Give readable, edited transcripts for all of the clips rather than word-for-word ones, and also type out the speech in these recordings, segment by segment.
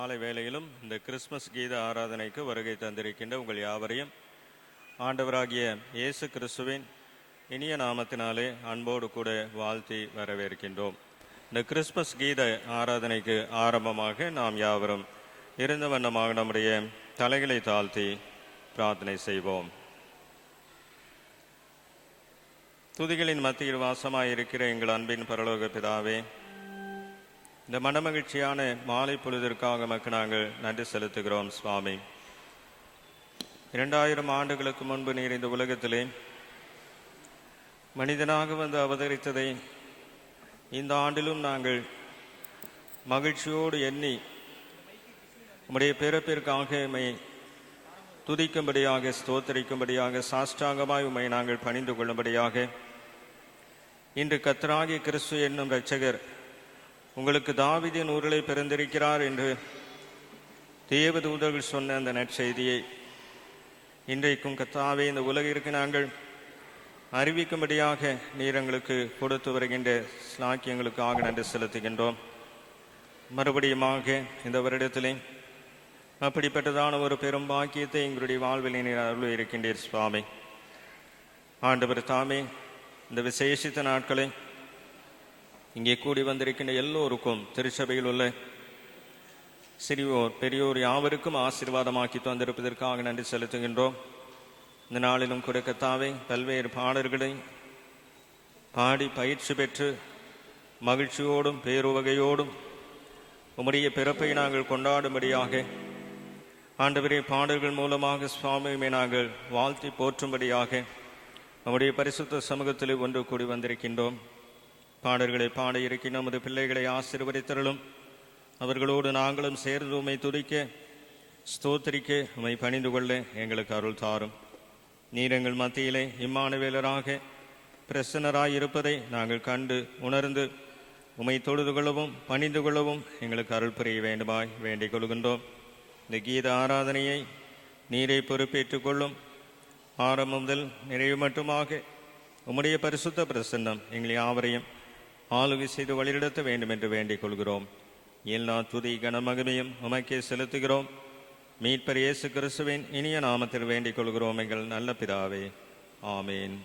மாலை வேளையிலும் இந்த கிறிஸ்மஸ் கீத ஆராதனைக்கு வருகை தந்திருக்கின்ற உங்கள் யாவரையும் ஆண்டவராகிய இயேசு கிறிஸ்துவின் இனிய நாமத்தினாலே அன்போடு கூட வாழ்த்தி வரவேற்கின்றோம். இந்த கிறிஸ்மஸ் கீத ஆராதனைக்கு ஆரம்பமாக நாம் யாவரும் இருந்த வண்ணமாக நம்முடைய தலைகளை தாழ்த்தி பிரார்த்தனை செய்வோம். துதிகளின் மத்தியில் வாசமாயிருக்கிற எங்கள் அன்பின் பரலோக பிதாவே, இந்த மனமகிழ்ச்சியான மாலை பொழுதிற்காக மக்கள் நாங்கள் நன்றி செலுத்துகிறோம். சுவாமி, 2000 ஆண்டுகளுக்கு முன்பு நீர் இந்த உலகத்திலே மனிதனாக வந்து அவதரித்ததை இந்த ஆண்டிலும் நாங்கள் மகிழ்ச்சியோடு எண்ணி உம்முடைய பிறப்பிற்காக உம்மை துதிக்கும்படியாக, ஸ்தோத்தரிக்கும்படியாக, சாஷ்டாங்கமாய் உம்மை நாங்கள் பணிந்து கொள்ளும்படியாக இன்று கர்த்தராகிய கிறிஸ்து என்னும் இரட்சகர் உங்களுக்கு தாவீதின் ஊரிலே பிறந்திருக்கிறார் என்று தேவதூதர்கள் சொன்ன அந்த நற்செய்தியை இன்றைக்கும் கர்த்தாவே இந்த உலகிற்கு நாங்கள் அறிவிக்கும்படியாக நீர் எங்களுக்கு கொடுத்து வருகின்ற ஸ்லாக்கியங்களுக்காக நன்றி செலுத்துகின்றோம். மறுபடியுமாக இந்த வருடத்திலே அப்படிப்பட்டதான ஒரு பெரும் பாக்கியத்தை எங்களுடைய வாழ்வில் நீர் அருள் இருக்கின்றீர். சுவாமி, ஆண்டவர் தாமே இந்த விசேஷித்த நாட்களை இங்கே கூடி வந்திருக்கின்ற எல்லோருக்கும், திருச்சபையில் உள்ள சிறியோர் பெரியோர் யாவருக்கும் ஆசீர்வாதமாக்கி தந்திருப்பதற்காக நன்றி செலுத்துகின்றோம். இந்த நாளிலும் கூட கர்த்தாவே பல்வேறு பாடல்களை பாடி பயிற்சி பெற்று மகிழ்ச்சியோடும் பேருவகையோடும் உம்முடைய பிறப்பை நாங்கள் கொண்டாடும்படியாக ஆண்டவரே பாடல்கள் மூலமாக சுவாமியுமே நாங்கள் வாழ்த்தி போற்றும்படியாக நம்முடைய பரிசுத்த சமூகத்தில் ஒன்று கூடி வந்திருக்கின்றோம். பாடல்களை பாட இருக்கின்ற நமது பிள்ளைகளை ஆசீர்வதித்தருளும். அவர்களோடு நாங்களும் சேர்ந்து உம்மை துதிக்க, ஸ்தோத்திரிக்க, உம்மை பணிந்து கொள்ள எங்களுக்கு அருள் தாரும். நீர் எங்கள் மத்தியிலே இம்மானுவேலராக பிரசன்னராய் இருப்பதை நாங்கள் கண்டு உணர்ந்து உம்மை தொழுது கொள்ளவும் பணிந்து கொள்ளவும் எங்களுக்கு அருள் புரிய வேண்டுமாய் வேண்டிக் கொள்கின்றோம். இந்த கீத ஆராதனையை நீரை பொறுப்பேற்றுக் கொள்ளும். ஆரம்பம் முதல் நிறைவு மட்டுமாக உம்முடைய பரிசுத்த பிரசன்னம் எங்களை யாவரையும் ஆளுகை செய்து வழிநடத்த வேண்டும் என்று வேண்டிக் கொள்கிறோம். எல்லா துதி கனமகிமையும் உமக்கே செலுத்துகிறோம். மீட்பர் இயேசு கிறிஸ்துவின் இனிய நாமத்தில் வேண்டிக் கொள்கிறோம் எங்கள் நல்ல பிதாவே, ஆமேன்.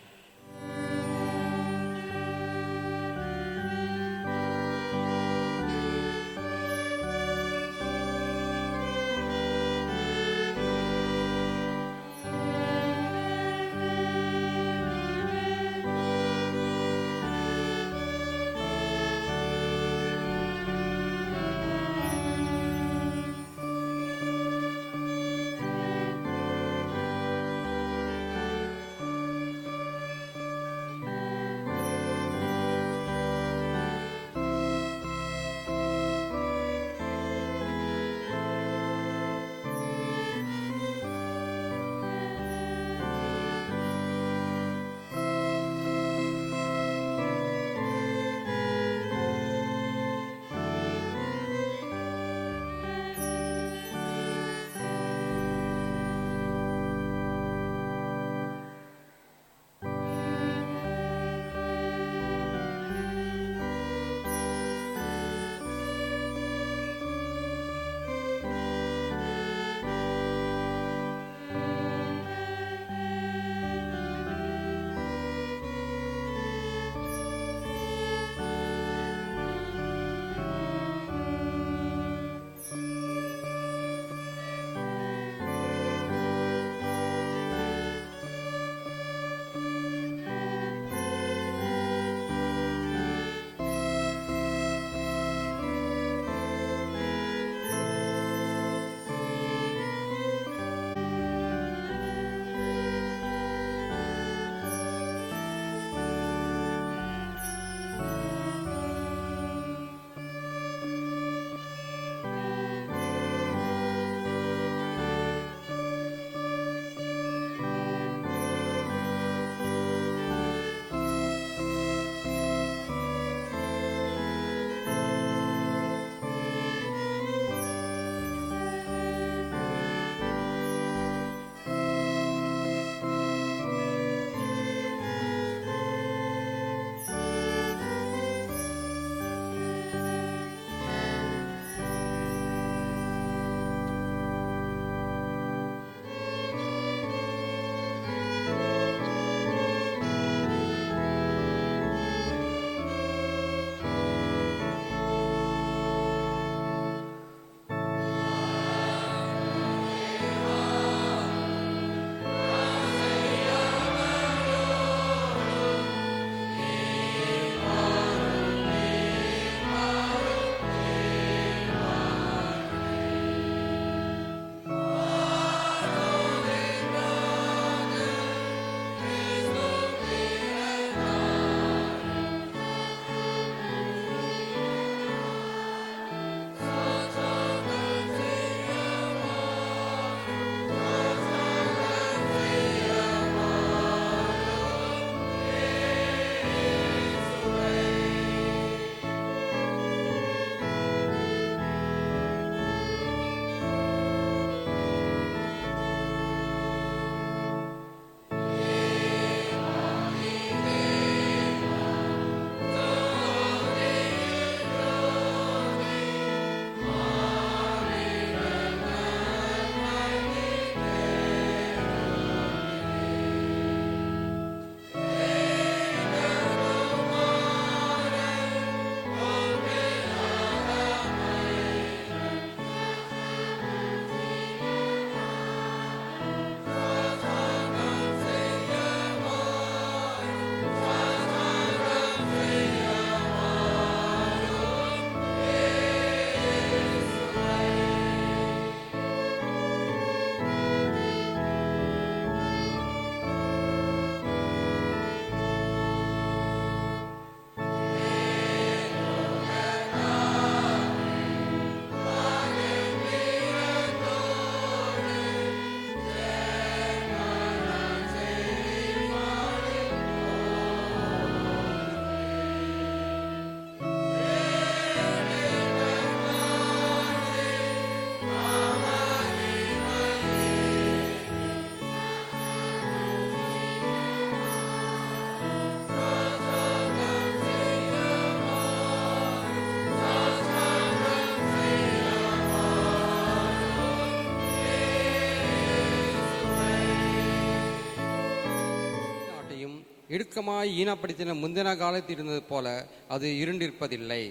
இடுக்கமாய் ஈனப்படுத்தின முந்தின காலத்தில் இருந்தது போல அது இருண்டிருப்பதில்லை.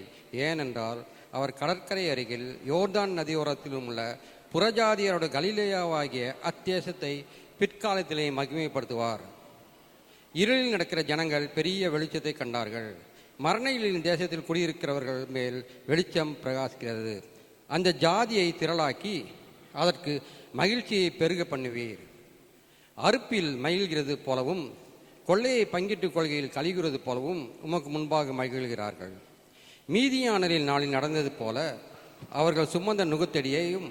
ஏனென்றால் அவர் கடற்கரை அருகில் யோர்தான் நதியோரத்திலும் உள்ள புறஜாதியரோட கலிலேயாவாகிய அத்தேசத்தை பிற்காலத்திலே மகிமைப்படுத்துவார். இருளில் நடக்கிற ஜனங்கள் பெரிய வெளிச்சத்தை கண்டார்கள். மரண இருளின் தேசத்தில் குடியிருக்கிறவர்கள் மேல் வெளிச்சம் பிரகாசிக்கிறது. அந்த ஜாதியை திரளாக்கி அதற்கு மகிழ்ச்சியை பெருக பண்ணுவீர். அறுப்பில் மகிழ்கிறது போலவும் கொள்ளையை பங்கிட்டுக் கொள்கையில் கழிகிறது போலவும் உமக்கு முன்பாக மகிழ்கிறார்கள். மீதியானரில் நாளில் நடந்தது போல அவர்கள் சுமந்த நுகத்தடியையும்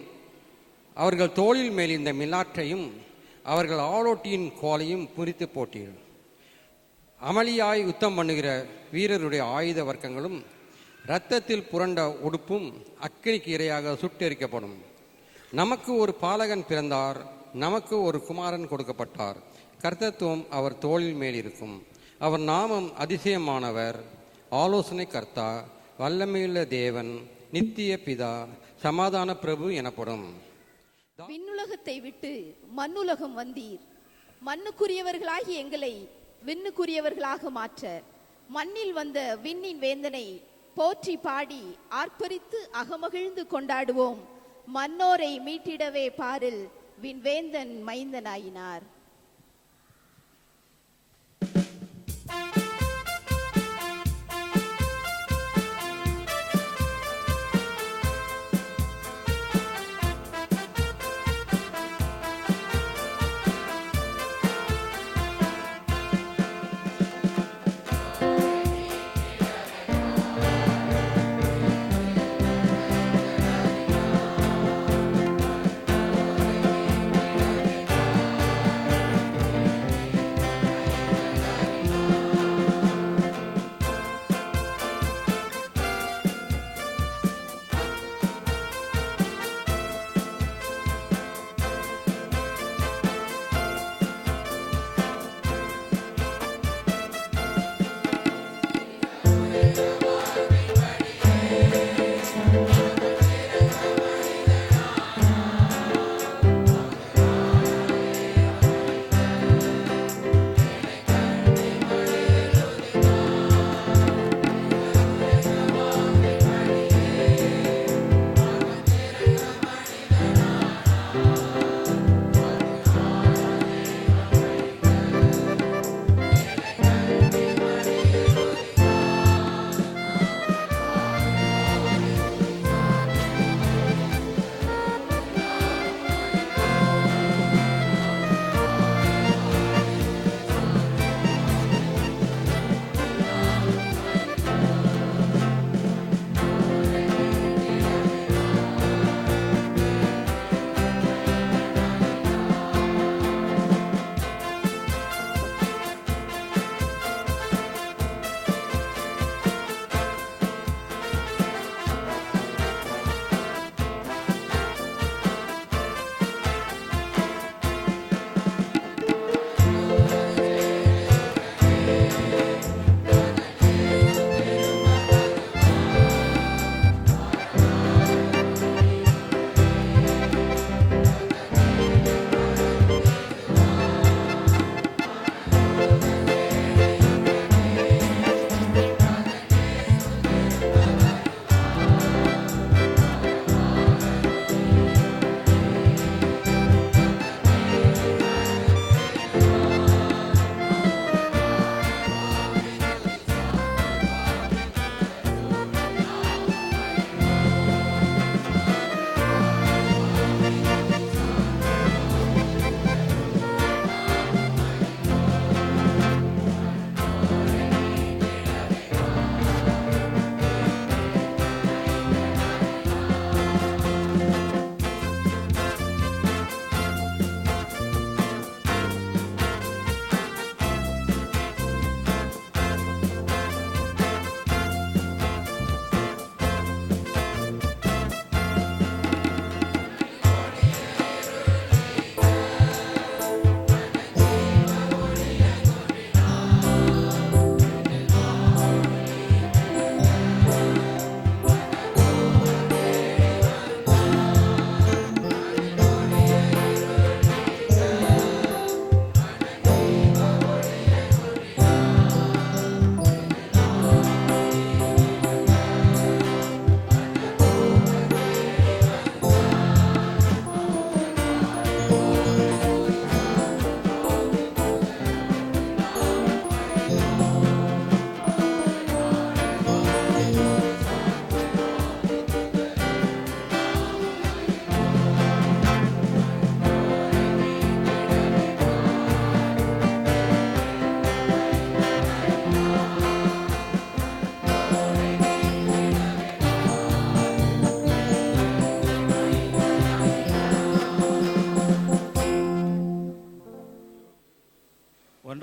அவர்கள் தோளில் மேல் இந்த மிலாற்றையும் அவர்கள் ஆளோட்டியின் கோலையும் புரித்து போட்டீர்கள். அமளியாய் யுத்தம் பண்ணுகிற வீரருடைய ஆயுத வர்க்கங்களும் இரத்தத்தில் புரண்ட உடுப்பும் அக்கினிக்கு இரையாக சுட்டெரிக்கப்படும். நமக்கு ஒரு பாலகன் பிறந்தார், நமக்கு ஒரு குமாரன் கொடுக்கப்பட்டார். கர்த்தத்துவம் அவர் தோளில் மேல் இருக்கும். அவர் நாமம் அதிசயமானவர், ஆலோசனை கர்த்தா, வல்லமையுள்ள தேவன், நித்திய பிதா, சமாதான பிரபு எனப்படும். விண்ணுலகத்தை விட்டு மண்ணுலகம் வந்தீர். மண்ணுக்குரியவர்களாகி எங்களை விண்ணுக்குரியவர்களாக மாற்ற மண்ணில் வந்த விண்ணின் வேந்தனை போற்றி பாடி ஆர்ப்பரித்து அகமகிழ்ந்து கொண்டாடுவோம். மன்னோரை மீட்டிடவே பாரில் விண்வேந்தன் மைந்தனாயினார்.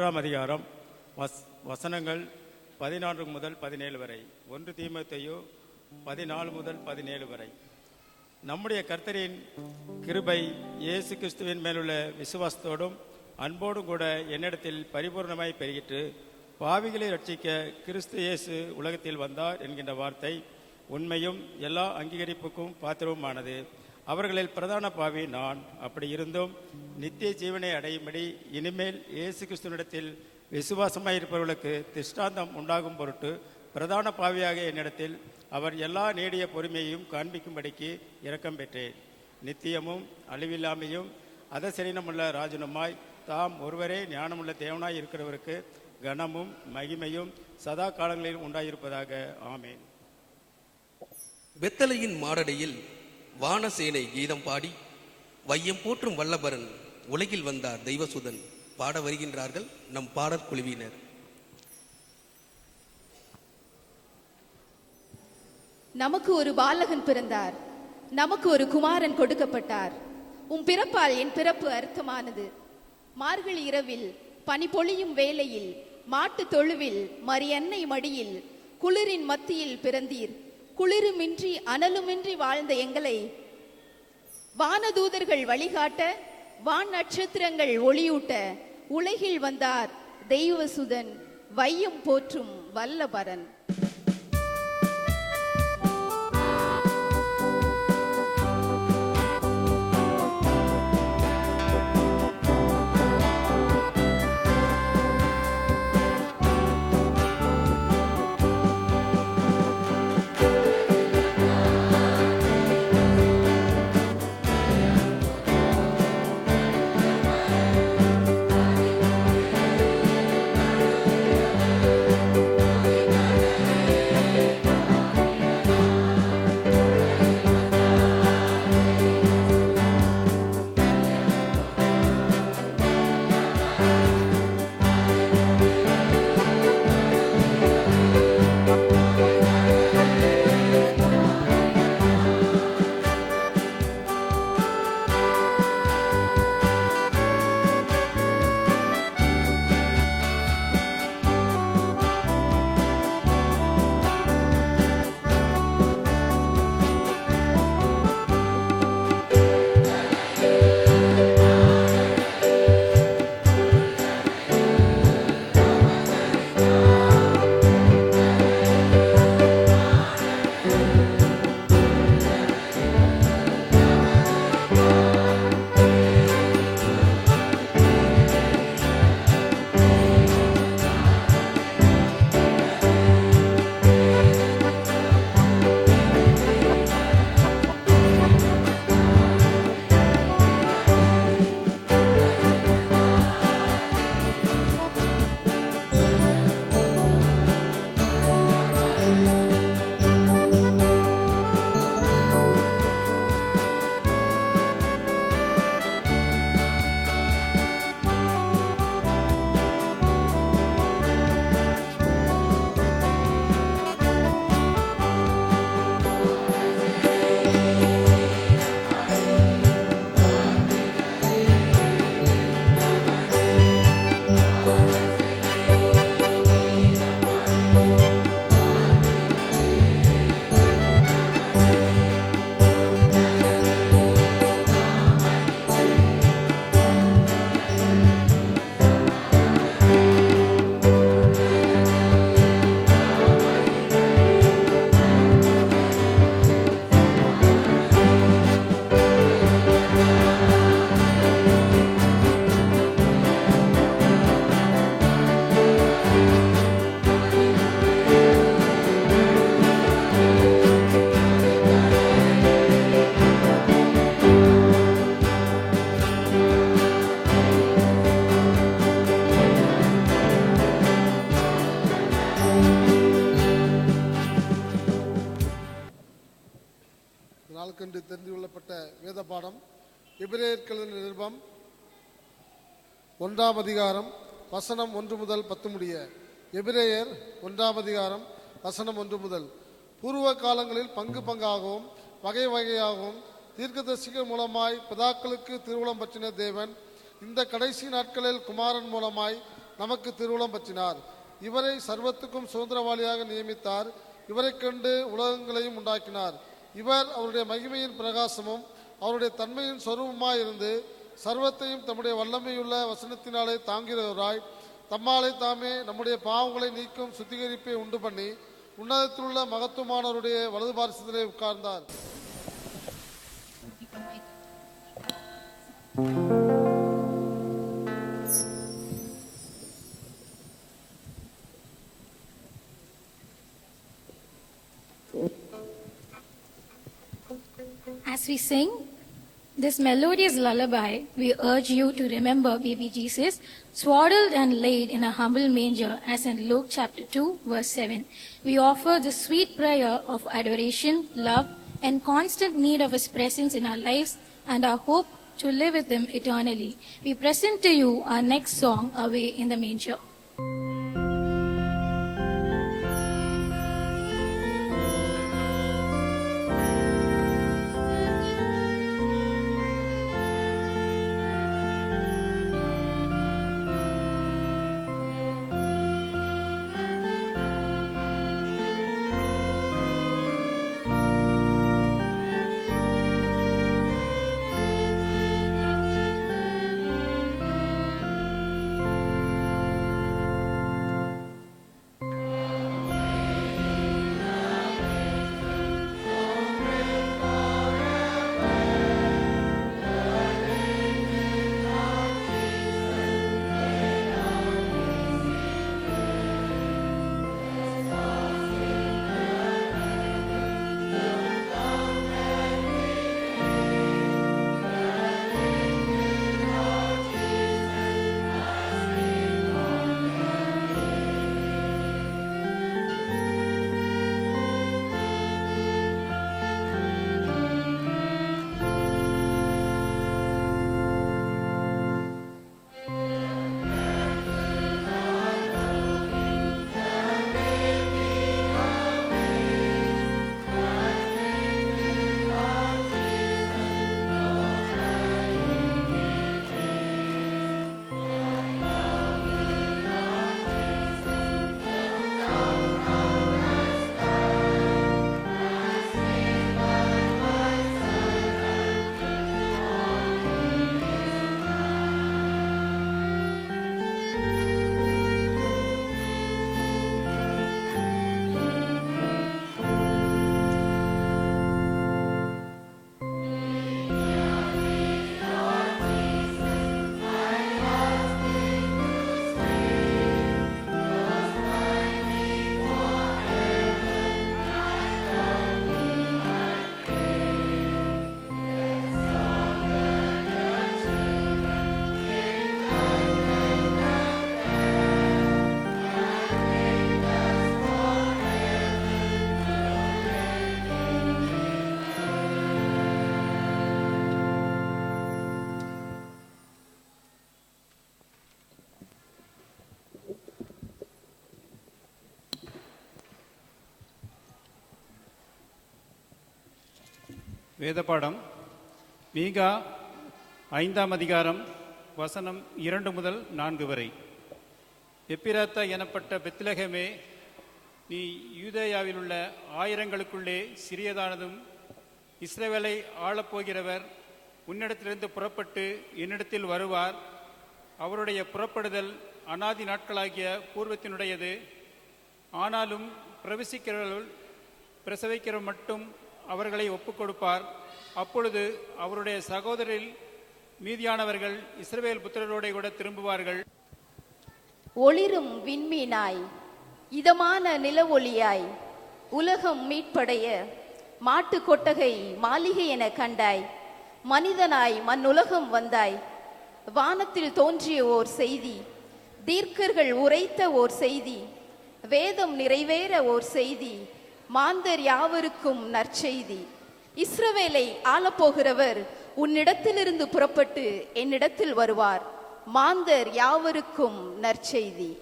1ஆம் அதிகாரம் வசனங்கள் 14 முதல் 17 வரை. 1 தீமோத்தேயு 14 முதல் 17 வரை. நம்முடைய கர்த்தரின் கிருபை இயேசு கிறிஸ்துவின் மேலுள்ள விசுவாசத்தோடும் அன்போடும் கூட என்னிடத்தில் பரிபூர்ணமாய் பெருகிட்டு, பாவிகளை ரட்சிக்க கிறிஸ்து இயேசு உலகத்தில் வந்தார் என்கின்ற வார்த்தை உண்மையும் எல்லா அங்கீகரிப்புக்கும் பாத்திரவுமானது. அவர்களில் பிரதான பாவி நான். அப்படி இருந்தும் நித்திய ஜீவனை அடையும்படி இனிமேல் இயேசு கிறிஸ்துவனிடத்தில் விசுவாசமாய் இருப்பவர்களுக்கு திஷ்டாந்தம் உண்டாகும் பொருட்டு பிரதான பாவியாக என்னிடத்தில் அவர் எல்லா நீடிய பொறுமையையும் காண்பிக்கும்படிக்கு இரக்கம் பெற்றேன். நித்தியமும் அழிவில்லாமையும் அதசரீனமுள்ள ராஜனுமாய் தாம் ஒருவரே ஞானமுள்ள தேவனாய் இருக்கிறவருக்கு கனமும் மகிமையும் சதா காலங்களில் உண்டாயிருப்பதாக. ஆமேன். பெத்தலையின் மாரடையில் வானசேனை கீதம் பாடி வையம் போற்றும் வல்லபரன் உலகில் வந்தார் தெய்வசுதன் பாட வருகின்றார்கள் நம் பாடற் குழுவினர். நமக்கு ஒரு பாலகன் பிறந்தார், நமக்கு ஒரு குமாரன் கொடுக்கப்பட்டார். உம் பிறப்பால் என் பிறப்பு அர்த்தமானது. மார்கழி இரவில் பனி பொழியும் வேளையில் மாட்டு தொழுவில் மரியன்னை மடியில் குளிரின் மத்தியில் பிறந்தீர். குளிருமின்றி அனலுமின்றி வாழ்ந்த எங்களை வானதூதர்கள் வழிகாட்ட, வான் நட்சத்திரங்கள் ஒளியூட்ட உலகில் வந்தார் தெய்வசுதன், வையம் போற்றும் வல்லபரன். நாளுக்கென்று தெரிந்து கொள்ளப்பட்ட வேத பாடம் எபிரேயர் நிருபம் 1ஆம் அதிகாரம் வசனம் 1 முதல் 10 முடிய. எபிரேயர் 1ஆம் அதிகாரம் வசனம் 1 முதல். பூர்வ காலங்களில் பங்கு பங்காகவும் வகை வகையாகவும் தீர்க்கதரிசிகள் மூலமாய் பிதாக்களுக்கு திருவுளம் பற்றின தேவன் இந்த கடைசி நாட்களில் குமாரன் மூலமாய் நமக்கு திருவுளம் பற்றினார். இவரை சர்வத்துக்கும் சுதந்திரவாளியாக நியமித்தார். இவரை கண்டு உலகங்களையும் உண்டாக்கினார். இவர் அவருடைய மகிமையின் பிரகாசமும் அவருடைய தன்மையின் சொரூபமாயிருந்து சர்வத்தையும் தம்முடைய வல்லமையுள்ள வசனத்தினாலே தாங்கிறவராய் தம்மாலே தாமே நம்முடைய பாவங்களை நீக்கும் சுத்திகரிப்பை உண்டு பண்ணி உன்னதத்திலுள்ள மகத்துவமானவருடைய வலது பாரிசத்திலே உட்கார்ந்தார். As we sing this melodious lullaby, we urge you to remember baby Jesus, swaddled and laid in a humble manger, as in Luke chapter 2, verse 7. We offer the sweet prayer of adoration, love, and constant need of His presence in our lives and our hope to live with Him eternally. We present to you our next song, Away in the Manger. வேதபாடம் மீகா 5ஆம் அதிகாரம் வசனம் 2 முதல் 4 வரை. எப்பிராத்தா எனப்பட்ட பெத்லகமே, நீ யூதேயாவில் உள்ள ஆயிரங்களுக்குள்ளே சிறியதானதும், இஸ்ரவேலை ஆளப்போகிறவர் உன்னிடத்திலிருந்து புறப்பட்டு என்னிடத்தில் வருவார். அவருடைய புறப்படுதல் அநாதி நாட்களாகிய பூர்வத்தினுடையது. ஆனாலும் பிரசவிக்கிற மட்டும் அவர்களை ஒப்புக் கொடுப்பார். அப்பொழுது அவருடைய சகோதரில் மீதியானவர்கள் இஸ்ரவேல் புத்திரரோட கூட திரும்புவார்கள். ஒளிரும் விண்மீனாய், இதமான நில ஒளியாய், உலகம் மீட்படைய மாட்டு கொட்டகை மாளிகை என கண்டாய். மனிதனாய் மண்ணுலகம் வந்தாய். வானத்தில் தோன்றிய ஓர் செய்தி, தீர்க்கர்கள் உரைத்த ஓர் செய்தி, வேதம் நிறைவேற ஓர் செய்தி, மாந்தர் யாவருக்கும் நற்செய்தி. இஸ்ரவேலை ஆளப்போகிறவர் உன்னிடத்திலிருந்து புறப்பட்டு என்னிடத்தில் வருவார். மாந்தர் யாவருக்கும் நற்செய்தி.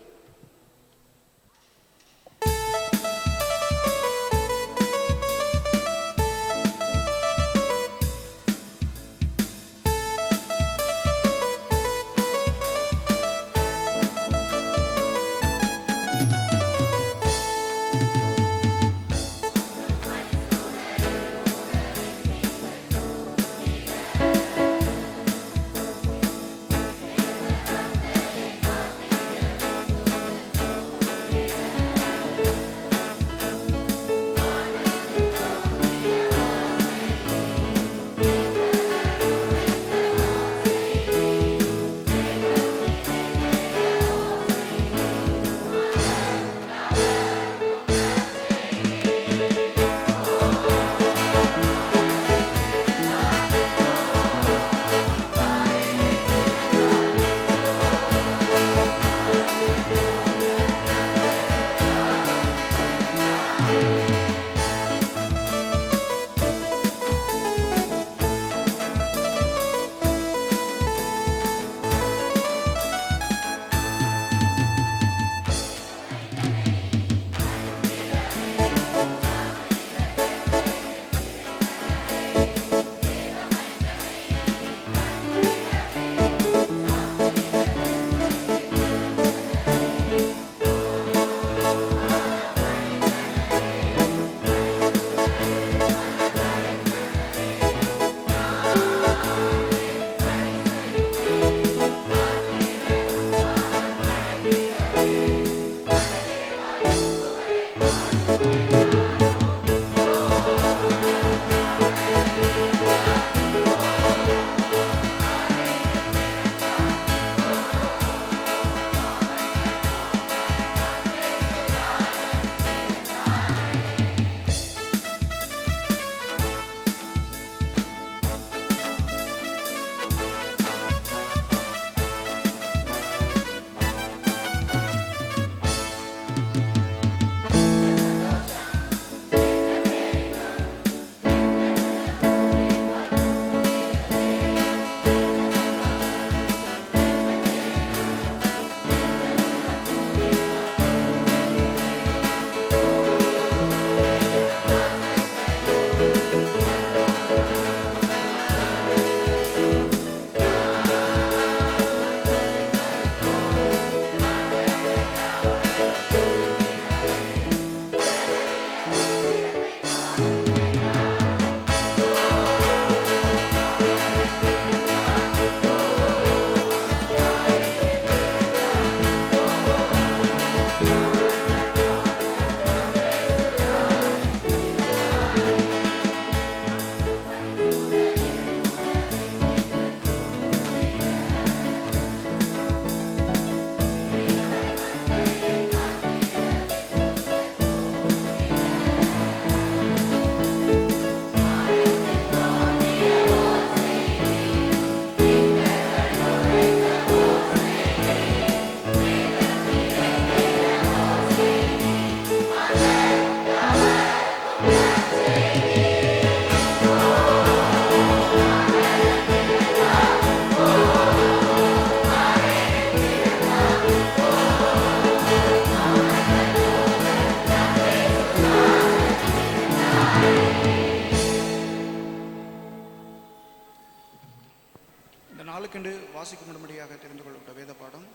நாளுக்கென்று வாசிக்கும்படியாக தெரிந்து கொள்ளப்பட்ட வேத பாடம்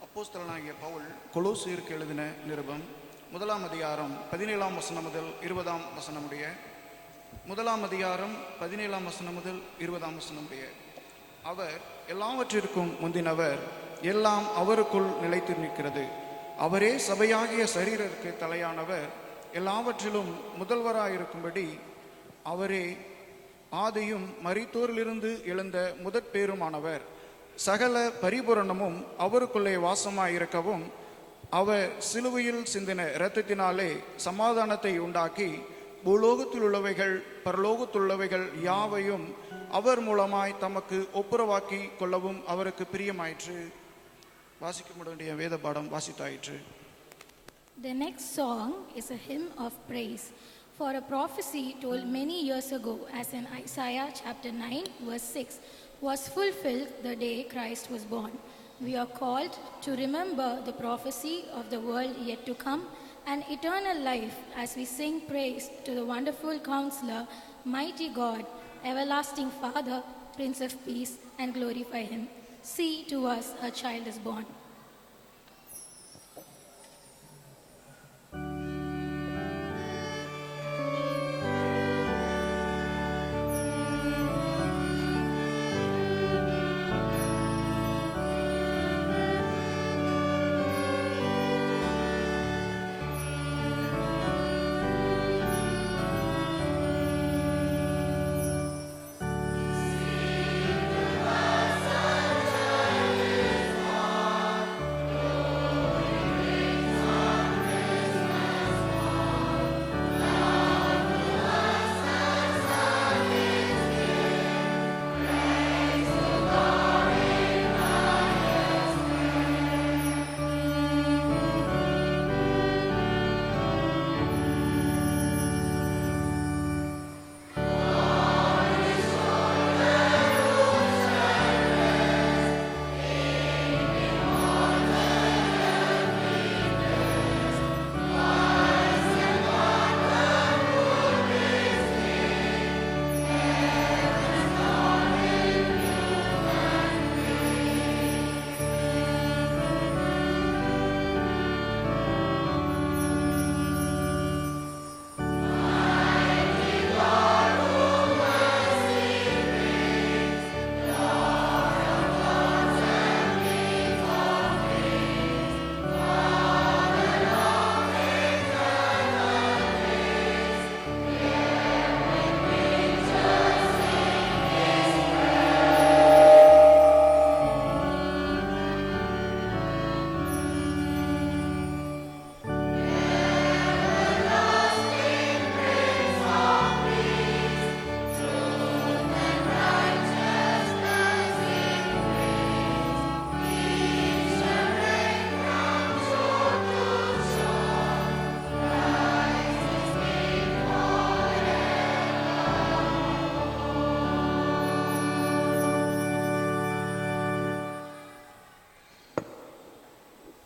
அப்போஸ்தலனாகிய பவுல் கொலோசியருக்கு எழுதின நிருபம் 1 அதிகாரம் 17 வசனம் முதல் 20 வசனம் உடைய 1 அதிகாரம் 17 வசனம் முதல் 20 வசனம் உடைய. அவர் எல்லாவற்றிற்கும் முந்தினவர், எல்லாம் அவருக்குள் நிலைத்து நிற்கிறது. அவரே சபையாகிய சரீரருக்கு தலையானவர், எல்லாவற்றிலும் முதல்வராயிருக்கும்படி அவரே ஆதியும் மரித்தோரிலிருந்து எழுந்த முதற்பேருமானவர். சகல பரிபூரணமும் அவருக்குள்ளே வாசமாயிருக்கவும் அவர் சிலுவையில் சிந்தின இரத்தத்தினாலே சமாதானத்தை உண்டாக்கி பூலோகத்தில் உள்ளவைகள் பரலோகத்துள்ளவைகள் யாவையும் அவர் மூலமாய் தமக்கு ஒப்புரவாக்கி கொள்ளவும் அவருக்கு பிரியமாயிற்று. வாசிக்க முடிய வேத பாடம் வாசித்தாயிற்று. The next song is a hymn of praise. For a prophecy told many years ago, as in Isaiah chapter 9, verse 6, was fulfilled the day Christ was born. We are called to remember the prophecy of the world yet to come and eternal life as we sing praise to the wonderful Counselor, mighty God, everlasting Father, Prince of Peace, and glorify Him. See, to us a child is born.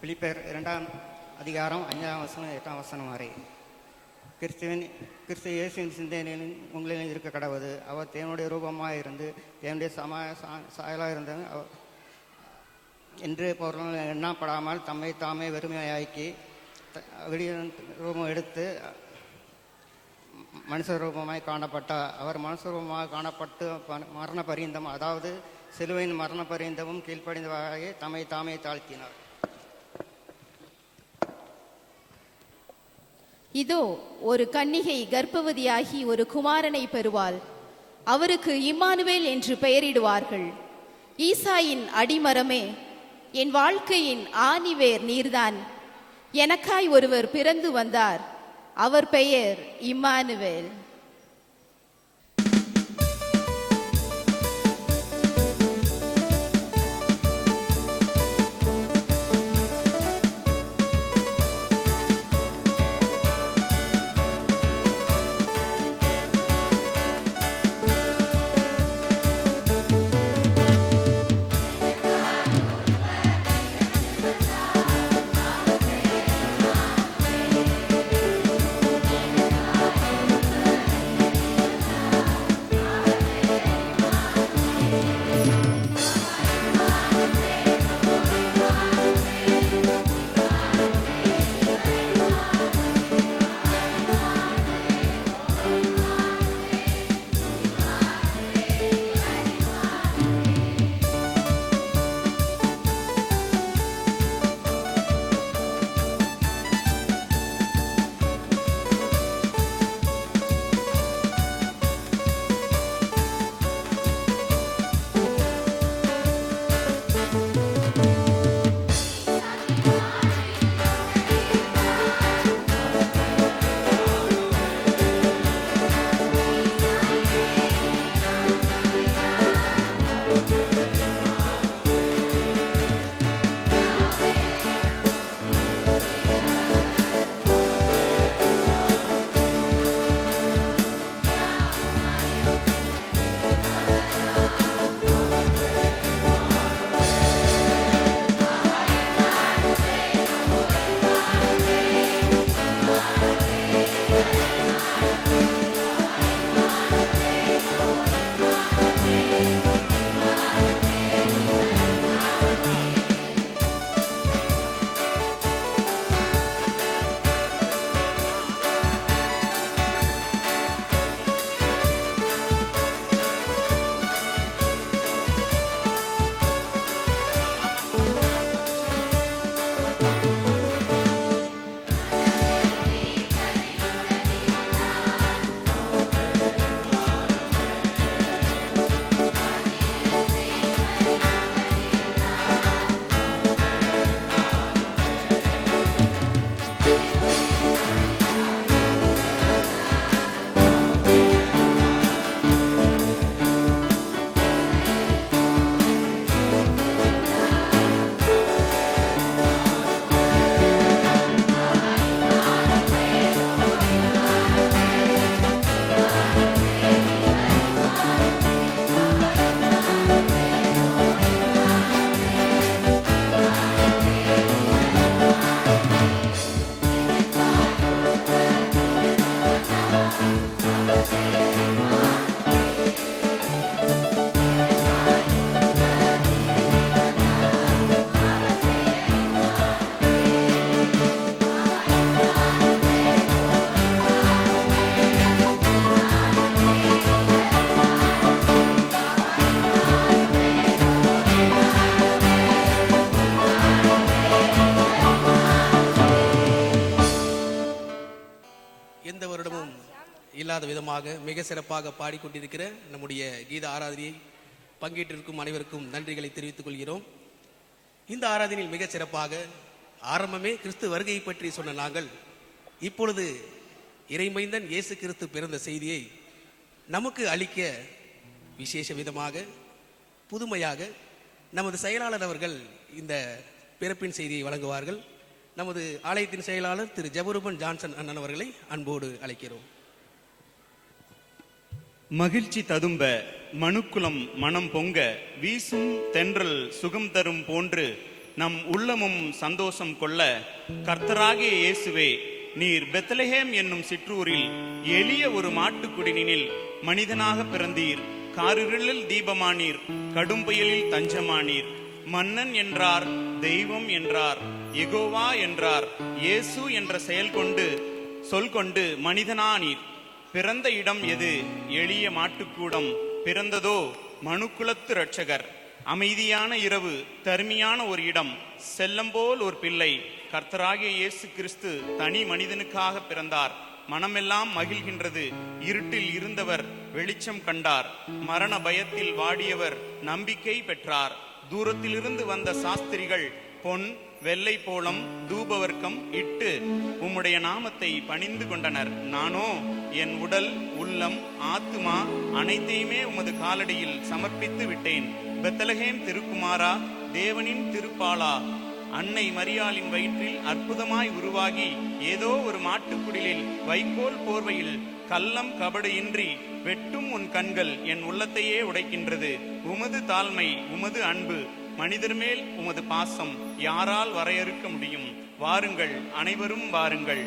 பிலிப்பியர் 2 அதிகாரம் 5 வசனம் 8 வசனம் வரை. கிறிஸ்து இயேசுவின் சிந்தனையிலும் உங்களிலும் இருக்க கடவுது. அவர் தேவனுடைய ரூபமாக இருந்து தேவனுடைய சாயலாக இருந்த என்று பொருள் எண்ணப்படாமல் தம்மை தாமே வெறுமையாக்கி வெளிய ரூபம் எடுத்து மனுஷ ரூபமாய் காணப்பட்டார். அவர் மனுஷ ரூபமாக காணப்பட்டு மரண பரியந்தம், அதாவது சிலுவையின் மரண பரியந்தமும் கீழ்ப்படிந்தவாகவே தம்மை தாமே தாழ்த்தினார். இதோ ஒரு கன்னிகை கர்ப்பவதியாகி ஒரு குமாரனை பெறுவாள். அவருக்கு இம்மானுவேல் என்று பெயரிடுவார்கள். ஈசாயின் அடிமரமே, என் வாழ்க்கையின் ஆணிவேர் நீர்தான். எனக்காய் ஒருவர் பிறந்து வந்தார். அவர் பெயர் இம்மானுவேல். இல்லாத விதமாக மிக சிறப்பாக பாடிக்கொண்டிருக்கிற நம்முடைய கீத ஆராதனையை பங்கேற்றிருக்கும் அனைவருக்கும் நன்றிகளை தெரிவித்துக் கொள்கிறோம். இந்த ஆராதனையில் மிக சிறப்பாக ஆரம்பமே கிறிஸ்து வருகையை பற்றி சொன்ன நாங்கள் இப்பொழுது இறைமைந்தன் இயேசு கிறிஸ்து பிறந்த செய்தியை நமக்கு அளிக்க விசேஷ விதமாக புதுமையாக நமது செயலாளர் அவர்கள் இந்த பிறப்பின் செய்தியை வழங்குவார்கள். நமது ஆலயத்தின் செயலாளர் திரு ஜெபரூபன் ஜான்சன் அண்ணன் அவர்களை அன்போடு அழைக்கிறோம். மகிழ்ச்சி ததும்ப மனுக்குலம் மனம் பொங்க வீசும் தென்றல் சுகம் தரும் போன்று நம் உள்ளமும் சந்தோஷம் கொள்ள கர்த்தராகிய இயேசுவே, நீர் பெத்லஹேம் என்னும் சிற்றூரில் எளிய ஒரு மாட்டுக்குடினில் மனிதனாக பிறந்தீர். காரிருளில் தீபமானீர், கடும் புயலில் தஞ்சமானீர். மன்னன் என்றார், தெய்வம் என்றார், யெகோவா என்றார். இயேசு என்ற சொல் கொண்டு மனிதனானீர். பிறந்த இடம் எது? எளிய மாட்டுக்கூடம். பிறந்ததோ மனுக்குலத்து இரட்சகர். அமைதியான இரவு, தருமையான ஒரு இடம், செல்லம்போல் ஒரு பிள்ளை. கர்த்தராகிய இயேசு கிறிஸ்து தனி மனிதனுக்காக பிறந்தார். மனமெல்லாம் மகிழ்கின்றது. இருட்டில் இருந்தவர் வெளிச்சம் கண்டார். மரண பயத்தில் வாடியவர் நம்பிக்கை பெற்றார். தூரத்திலிருந்து வந்த சாஸ்திரிகள் பொன் வெள்ளை போலம் தூபவர்க்கம் இட்டு உம்முடைய நாமத்தை பணிந்து கொண்டனர். நானோ என் உடல் உள்ளம் ஆத்துமா அனைத்தையுமே உமது காலடியில் சமர்ப்பித்து விட்டேன். பெத்லஹேம் திருக்குமாரா, தேவனின் திருப்பாலா, அன்னை மரியாளின் வயிற்றில் அற்புதமாய் உருவாகி ஏதோ ஒரு மாட்டுக்குடிலில் வைக்கோல் போர்வையில் கள்ளம் கபடு இன்றி வெட்டும் உன் கண்கள் என் உள்ளத்தையே உடைக்கின்றது. உமது தாழ்மை, உமது அன்பு, மனிதர் மேல் உமது பாசம் யாரால் வரையறுக்க முடியும்? வாருங்கள், அனைவரும் வாருங்கள்.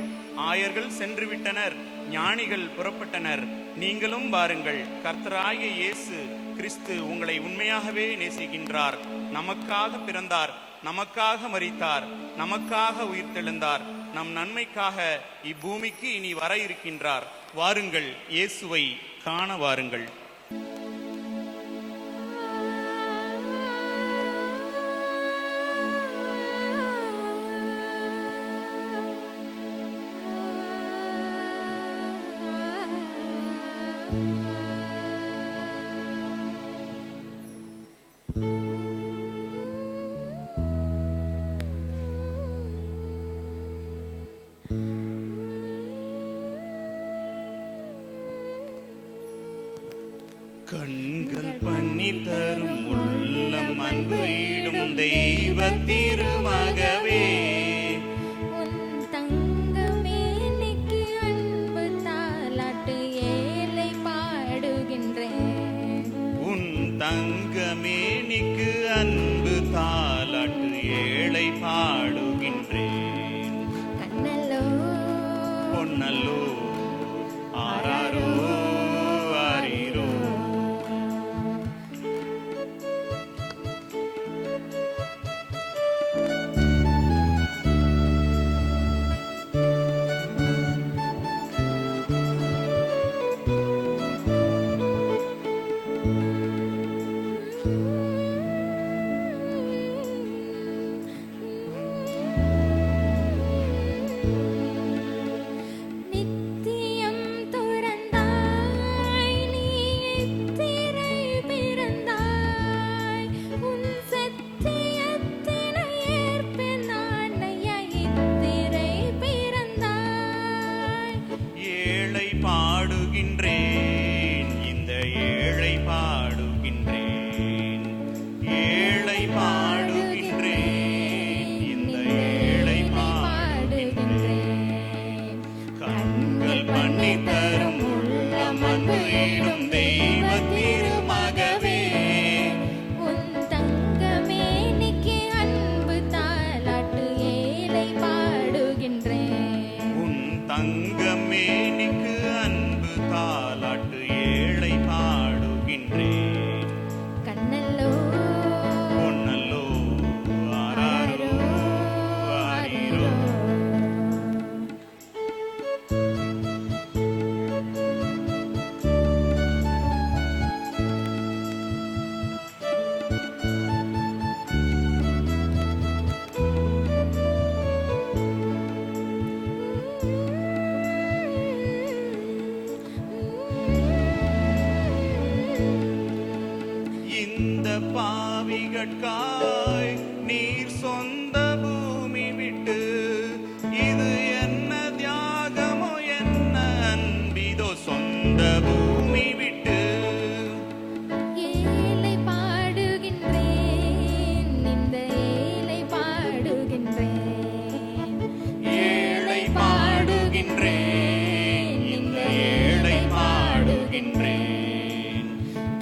ஆயர்கள் சென்று விட்டனர், ஞானிகள் புறப்பட்டனர். நீங்களும் வாருங்கள். கர்த்தராகிய இயேசு கிறிஸ்து உங்களை உண்மையாகவே நேசிக்கின்றார். நமக்காக பிறந்தார், நமக்காக மரித்தார், நமக்காக உயிர்த்தெழுந்தார். நம் நன்மைக்காக இப்பூமிக்கு இனி வர இருக்கின்றார். வாருங்கள், இயேசுவை காண வாருங்கள். கண்கள் பண்ணி தரும் உள்ளம் அன்பையிடும் தெய்வ திருமகவே, உன் தங்கமேனிக்கு அன்பு தாலாட்டு ஏழை பாடுகின்றேன். உன் தங்கமேனிக்கு அன்பு தாலாட்டு ஏழை பாடுகின்றேன். கண்ணல்லோ பொன்னல்லோ ஆராரோ ஆரீரோ. நித்தியம் துறந்தாய், நீ எத்திரை பிறந்தாய். உன் சத்தியத்தினை ஏற்பேன் நான் ஐயா, எத்திரை பிறந்தாய். ஏழை பாடுகின்றேன், இந்த ஏழை பாடுகின்றேன். ஏழை பாடுகின்றேன், இந்த ஏழை பாடுகின்றேன். கண்கள் பண்ணி தரும் உள்ளம் அன்பையிடும் தெய்வ திருமகவே, உன் தங்கமேனிக்கு அன்பு தாலாட்டு ஏழை பாடுகின்றேன். உன் தங்கமேனிக்கு அன்பு தாலாட்டு ஏழை பாடுகின்றேன். கண்ணல்லோ பொன்னல்லோ ஆராரோ ஆரீரோ. எதற்காய் நீர் சொந்த பூமி விட்டு, இது என்ன தியாகமோ என்ன அன்பிதோ சொந்த பூமி விட்டு. ஏழை பாடுகின்றேன், இந்த ஏழை பாடுகின்றேன். ஏழை பாடுகின்றேன், இந்த ஏழை பாடுகின்றேன்.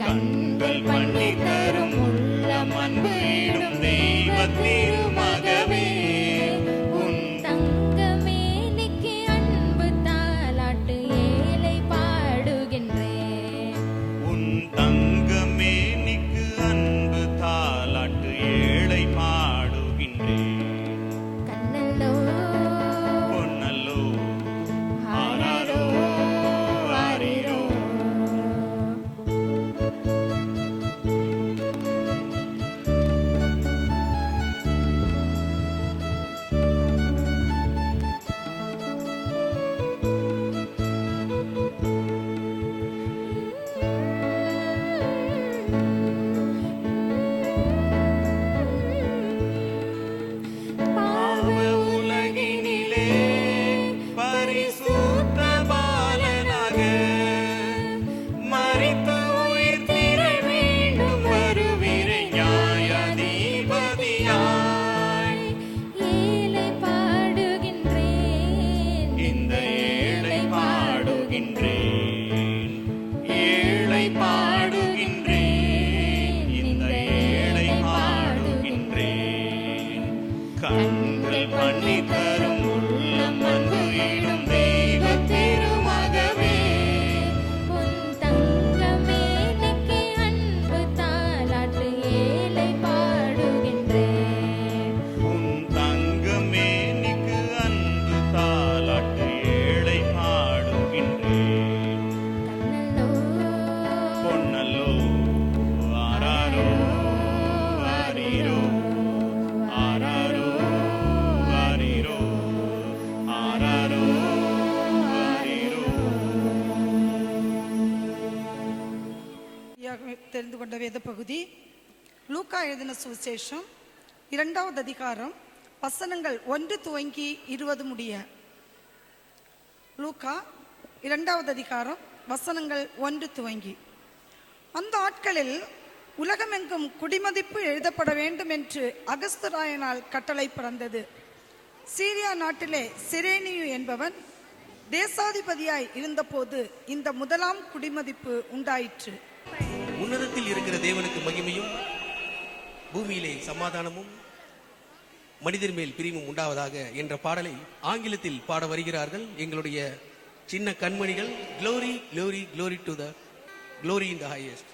கண்கள் பண்ணி தரும் உள்ளம் அன்பும் தெய்வ திருமகவே, உன் தங்கமேனிக்கு அன்பு தாலாட்டு ஏழை பாடுகின்றேன். உன் தங்கமேனிக்கு அன்பு தாலாட்டு ஏழை பாடுகின்றேன். கண்ணல்லோ பொன்னல்லோ ஆராரோ ஆரிரோ. பாவ உலகினிலே பரிசுத்த பாலனாக மரித்து உயிர் திரை மீண்டும் வருவீரை நியாயாதிபதியாய். ஏழை பாடுகின்றேன், இந்த ஏழை பாடுகின்றேன், ஏழை பாடுகின்றேன், இந்த ஏழை பாடுகின்றேன். கண்கள் பண்ணி தரும் உள்ளம் அன்பு ஈடும் தெய்வ திருமகவே, உன் தங்கமேனிக்கு அன்பு தாலாட்டு ஏழை பாடுகின்றேன். உன் தங்கமேனிக்கு அன்பு தாலாட்டு ஏழை பாடுகின்றேன். கண்ணல்லோ பொன்னல்லோ ஆராரோ ஆரிரோ ஆராரோ ஆரிரோ ஆராரோ ஆரிரோ. தெரிந்து கொண்ட வேத பகுதி லூக்கா எழுதின சுவிசேஷம் 2வது அதிகாரம் வசனங்கள் 1 துவங்கி 20 முடிய. லூக்கா 2வது அதிகாரம் வசனங்கள் 1 துவங்கி. அந்த ஆட்களில் உலகமெங்கும் குடிமதிப்பு எழுதப்பட வேண்டும் என்று அகஸ்துராயனால் கட்டளை பிறந்தது. சீரியா நாட்டிலே சிரேனியு என்பவன் தேசாதிபதியாய் இருந்தபோது இந்த முதலாம் குடிமதிப்பு உண்டாயிற்று. உன்னதத்தில் இருக்கிற தேவனுக்கு மகிமையும் பூமியிலே சமாதானமும் மனிதர் மேல் பிரிவும் உண்டாவதாக என்ற பாடலை ஆங்கிலத்தில் பாட வருகிறார்கள் எங்களுடைய சின்ன கண்மணிகள். Glory glory glory to the glory in the highest.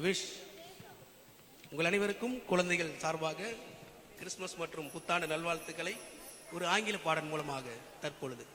Wish உங்கள் அனைவருக்கும் குழந்தைகள் சார்பாக கிறிஸ்துமஸ் மற்றும் புத்தாண்டு நல்வாழ்த்துக்களை ஒரு ஆங்கில பாடல் மூலமாக தற்பொழுது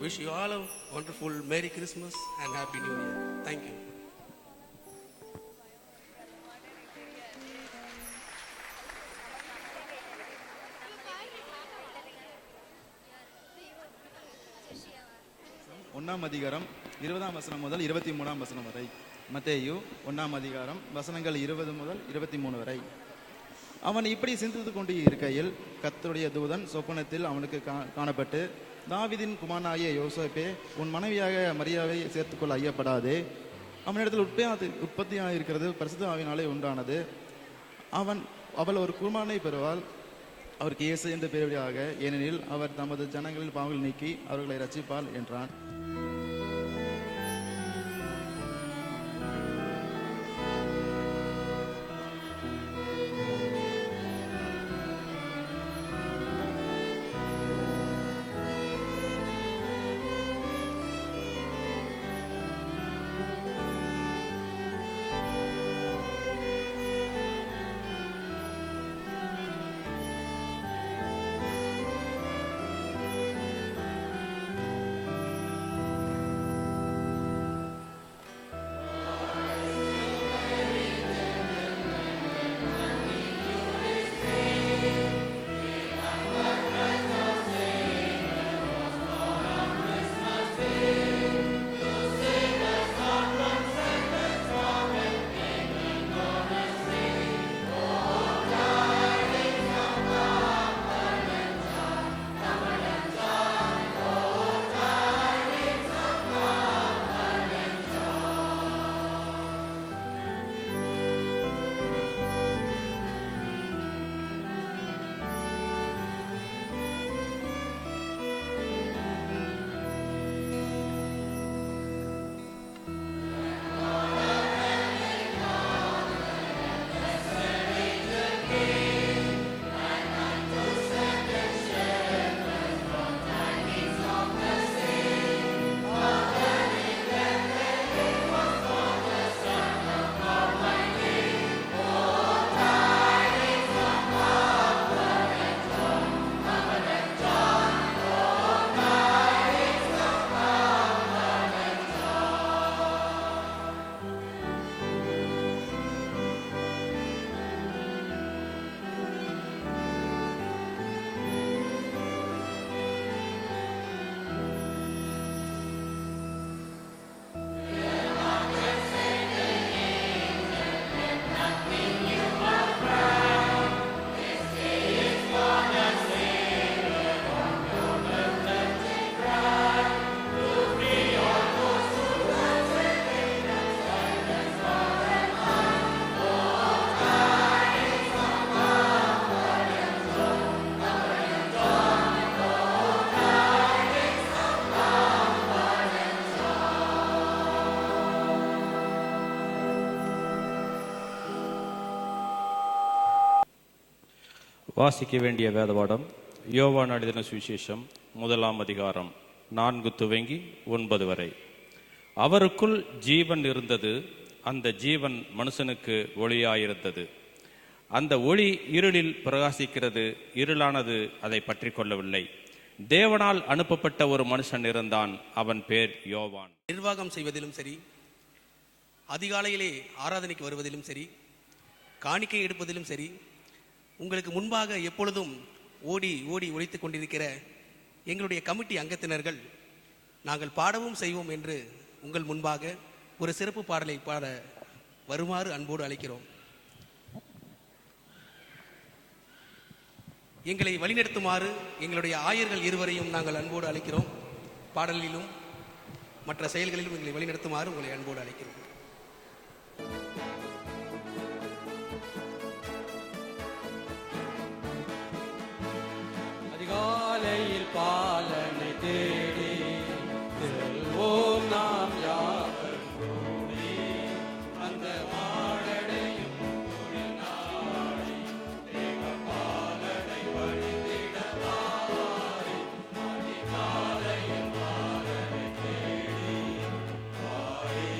Wish you all a wonderful Merry Christmas and Happy New Year. Thank you. ஒன்றாம் அதிகாரம் 20ஆம் வசனம் முதல் 23ஆம் வசனம் வரை. மத்தேயு 1ஆம் அதிகாரம் வசனங்கள் 20 முதல் 23 வரை. அவன் இப்படி சிந்தித்து கொண்டு இருக்கையில் கர்த்தருடைய தூதன் சொப்பனத்தில் அவனுக்கு காணப்பட்டு, தாவீதின் குமாரனாகிய யோசேப்பே, உன் மனைவியாக மரியாவை சேர்த்துக்கொள்ள ஐயப்படாதே. அவனிடத்தில் உற்பத்தியாக இருக்கிறது பரிசுத்த ஆவியினாலே உண்டானது. அவள் ஒரு குமாரனை பெறுவாள், அவருக்கு இயேசு என்று பெயருடையாக, ஏனெனில் அவர் தமது ஜனங்களில் பாவங்கள் நீக்கி அவர்களை ரட்சிப்பாள் என்றான். வாசிக்க வேண்டிய வேதபாடம் யோவான் எழுதின சுவிசேஷம் 1ஆம் அதிகாரம் 4 துவங்கி 9 வரை. அவருக்குள் ஜீவன் இருந்தது, அந்த ஜீவன் மனுஷனுக்கு ஒளியாயிருந்தது. அந்த ஒளி இருளில் பிரகாசிக்கிறது, இருளானது அதை பற்றி கொள்ளவில்லை. தேவனால் அனுப்பப்பட்ட ஒரு மனுஷன் இருந்தான், அவன் பேர் யோவான். நிர்வாகம் செய்வதிலும் சரி, அதிகாலையிலே ஆராதனைக்கு வருவதிலும் சரி, காணிக்கை எடுப்பதிலும் சரி, உங்களுக்கு முன்பாக எப்பொழுதும் ஓடி ஓடி உழைத்துக் கொண்டிருக்கிற எங்களுடைய கமிட்டி அங்கத்தினர்கள் நாங்கள் பாடவும் செய்வோம் என்று உங்கள் முன்பாக ஒரு சிறப்பு பாடலை பாட வருமாறு அன்போடு அழைக்கிறோம். எங்களை வழிநடத்துமாறு எங்களுடைய ஆயர்கள் இருவரையும் நாங்கள் அன்போடு அழைக்கிறோம். பாடலிலும் மற்ற செயல்களிலும் எங்களை வழிநடத்துமாறு உங்களை அன்போடு அழைக்கிறோம். அதிகாலையில் பாலனை தேடி செல்வோம் நாம் யாவர் கூடி, அந்த மாடடையும் தொழில் நாடி தேவ பாலனை வழித்திடவாரி. அதிகாலையில் பாலனை தேடி வாரி.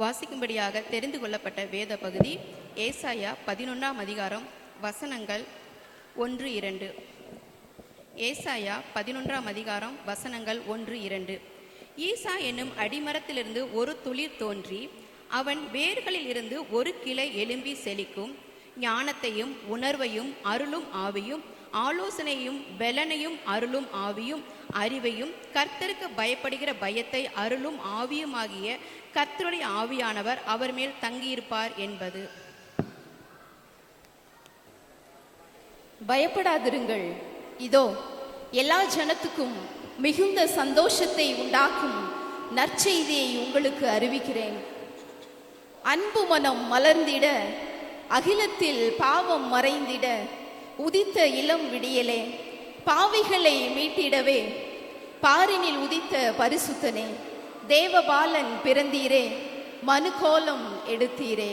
வாசிக்கும்படியாக தெரிந்து கொள்ளப்பட்ட வேத பகுதி ஏசாயா 11ஆம் அதிகாரம் வசனங்கள் 1-2. ஏசாயா 11ஆம் அதிகாரம் வசனங்கள் 1-2. ஈசா என்னும் அடிமரத்திலிருந்து ஒரு துளிர் தோன்றி அவன் வேர்களில் இருந்து ஒரு கிளை எழும்பி செழிக்கும். ஞானத்தையும் உணர்வையும் அருளும் ஆவியும், ஆலோசனையும் பெலனையும் அருளும் ஆவியும், அறிவையும் கர்த்தருக்கு பயப்படுகிற பயத்தை அருளும் ஆவியுமாகிய கர்த்தருடைய ஆவியானவர் அவர் மேல் தங்கியிருப்பார் என்பது. பயப்படாதிருங்கள், இதோ எல்லா ஜனத்துக்கும் மிகுந்த சந்தோஷத்தை உண்டாக்கும் நற்செய்தியை உங்களுக்கு அறிவிக்கிறேன். அன்பு மனம் மலர்ந்திட, அகிலத்தில் பாவம் மறைந்திட உதித்த இளம் விடியலே, பாவிகளை மீட்டிடவே பாரினில் உதித்த பரிசுத்தனே, தேவபாலன் பிறந்தீரே, மனுக்கோலம் எடுத்தீரே.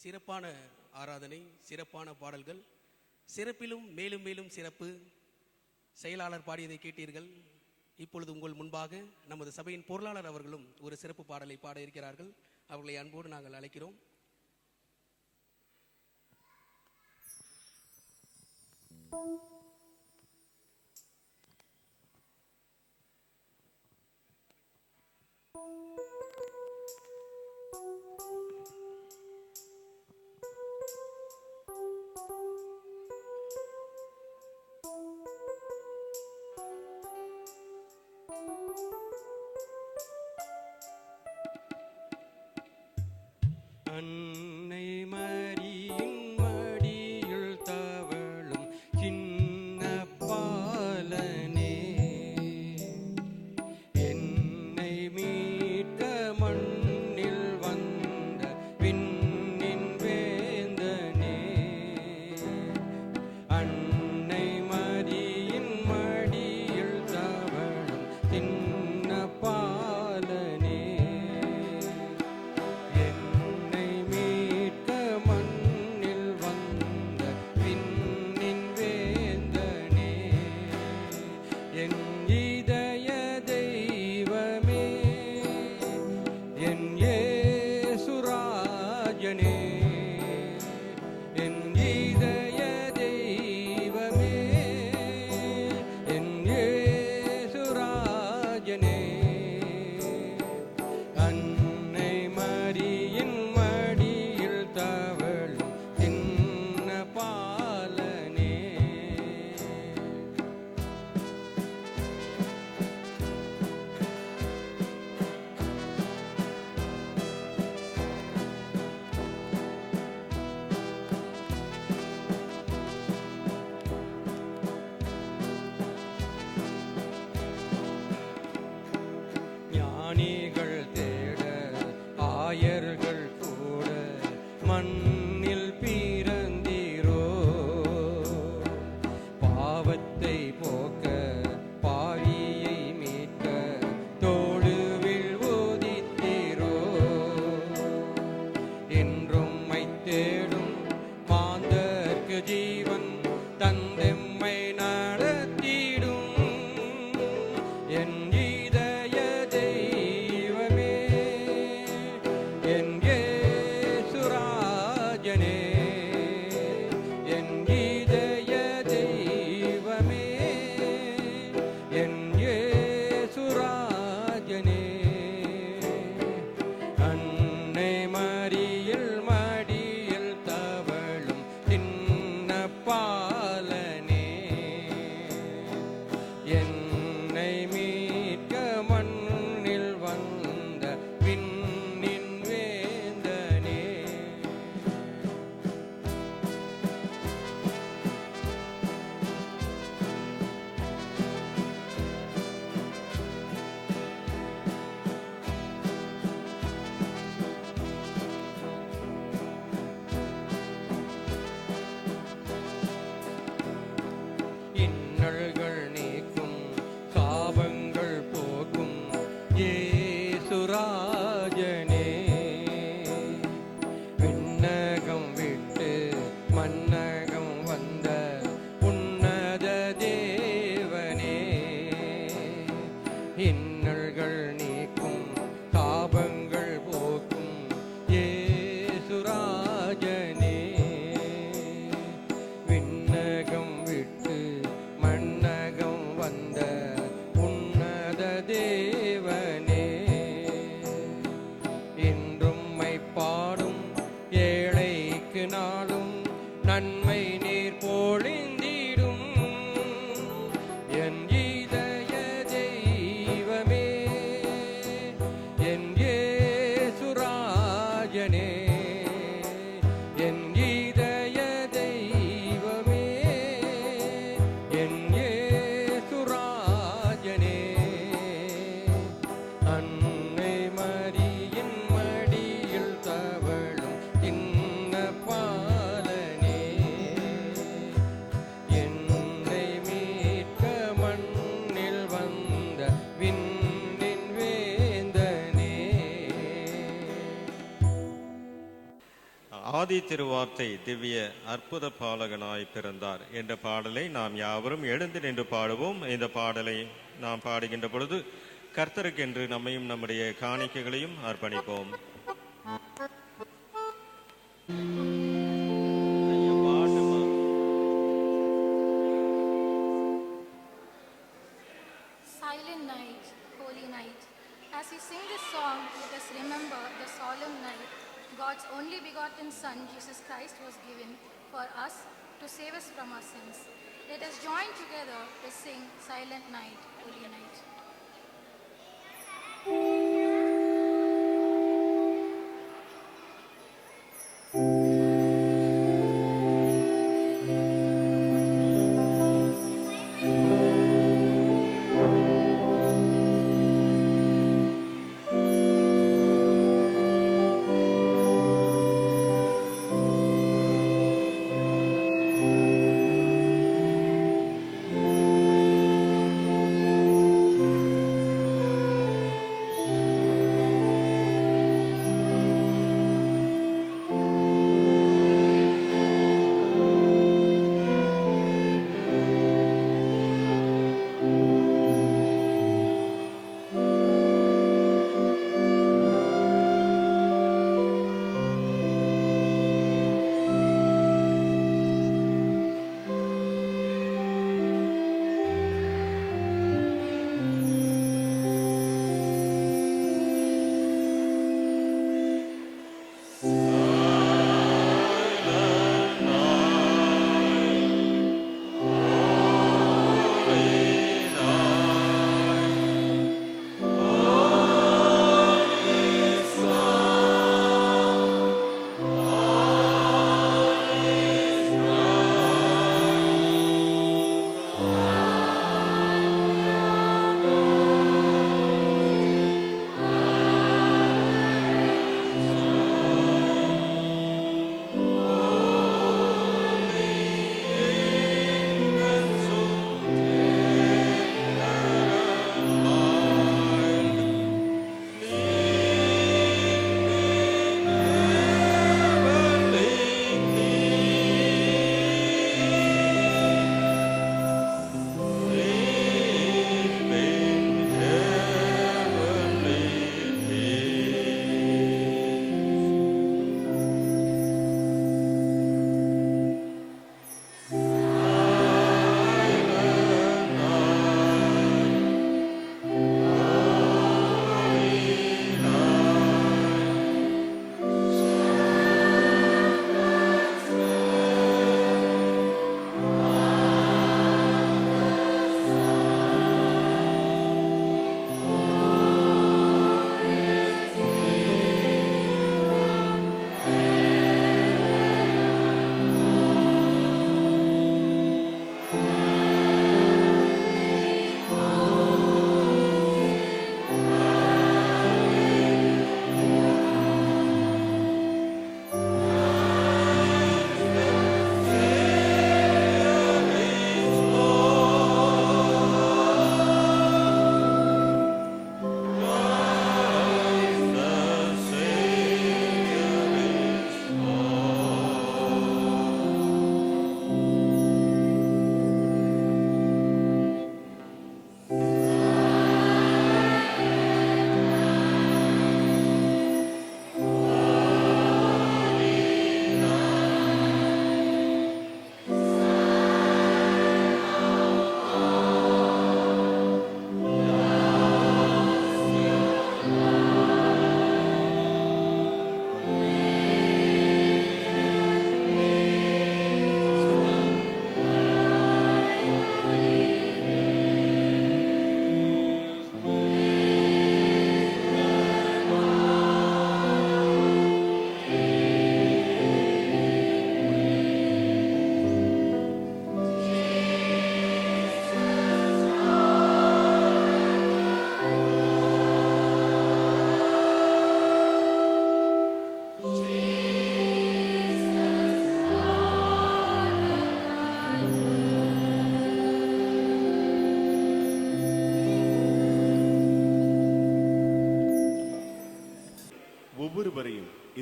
சிறப்பான ஆராதனை, சிறப்பான பாடல்கள், சிறப்பிலும் மேலும் மேலும் சிறப்பு. செயலாளர் பாடியதை கேட்டீர்கள். இப்பொழுது உங்கள் முன்பாக நமது சபையின் பொருளாளர் அவர்களும் ஒரு சிறப்பு பாடலை பாட இருக்கிறார்கள். அவர்களை அன்போடு நாங்கள் அழைக்கிறோம். அன்னை மரியின் மடியுள் தவழும் சின்ன பாலனே, என்னை மீட்க மண்ணில் என் இதய தெய்வமே, என் இயேசுராஜனே, அன்னை மரியின் மடியில் தவழும் சின்ன பாலனே. ஞானிகள் தேட ஆயர்கள் கூட மண்ணில் பிறந்தீரோ, பாவத்தை போக்க பாவியை மீட்க தோளுவில் ஊதித்தீரோ, என்றும் மை தேடும் மாந்தர்க்கு ஜீவன் தந்தெம்மை நடத்திடும் என் இதய தெய்வமே, என் இயேசுராஜனே, என் இதய தெய்வமே, என் இயேசுராஜனே, அன்னை மரியில் மடியில் தவழும் சின்ன பாலனே, என்னை மீட்க மண்ணில் வந்த விண்ணின் வேந்தனே. இன்னல்கள் நீக்கும் சாபங்கள் போக்கும் இயேசுராஜனே, விண்ணகம் விட்டு மன்னகம் வந்த உன்னத தேவனே, இன்னல்கள் நீக்கும் சாபங்கள் போக்கும் இயேசுராஜனே, விண்ணகம் விட்டு மன்னகம் வந்த உன்னத தேவனே, என்றும் மை பாடும் ஏழைக்கு நாளும் நன்மை நீர் பொழிந்திடும் என் இதய தெய்வமே, என் இயேசுராஜனே, என் இதய தெய்வமே, என் இயேசுராஜனே, அன்னை மரியின் மடியில் தவழும் சின்ன பாலனே, என்னை மீட்க மண்ணில் வந்த விண்ணின் வேந்தனே. ஆதி திருவார்த்தை திவ்ய அற்புத பாலகனாய் பிறந்தார் என்ற பாடலை நாம் யாவரும் எழுந்து நின்று பாடுவோம். இந்த பாடலை நாம் பாடுகின்ற பொழுது கர்த்தருக்கென்று நம்மையும் நம்முடைய காணிக்கைகளையும் அர்ப்பணிப்போம். Silent night, holy night. As we sing this song, let us remember the solemn night God's only begotten Son, Jesus Christ, was given for us to save us from our sins. Let us join together to sing Silent Night, Holy Night. Silent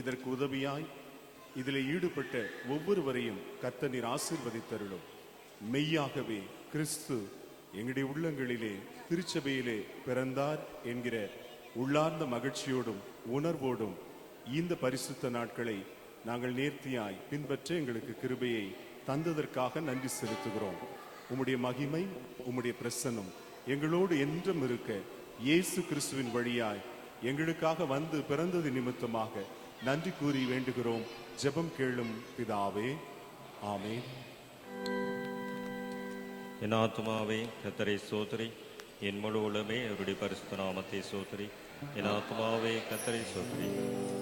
இதற்கு உதவியாய் இதில் ஈடுபட்ட ஒவ்வொருவரையும் கர்த்தர் நீர் ஆசீர்வதித்தருளும். மெய்யாகவே கிறிஸ்து எங்களுடைய உள்ளங்களிலே திருச்சபையிலே பிறந்தார் என்கிற உள்ளார்ந்த மகிழ்ச்சியோடும் உணர்வோடும் இந்த பரிசுத்த நாட்களை நாங்கள் நேர்த்தியாய் பின்பற்ற எங்களுக்கு கிருபையை தந்ததற்காக நன்றி செலுத்துகிறோம். உம்முடைய மகிமை, உம்முடைய பிரசன்னம் எங்களோடு என்றும் இருக்க இயேசு கிறிஸ்துவின் வழியாய் எங்களுக்காக வந்து பிறந்தது நிமித்தமாக நன்றி கூறி வேண்டுகிறோம். ஜெபம் கேளும் பிதாவே, ஆமென். என் ஆத்துமாவே கர்த்தரை சோதரி, என் முழு உலகமே அவருடைய பரிசுத்த நாமத்தை சோதரி. என் ஆத்துமாவே கர்த்தரை சோதரி,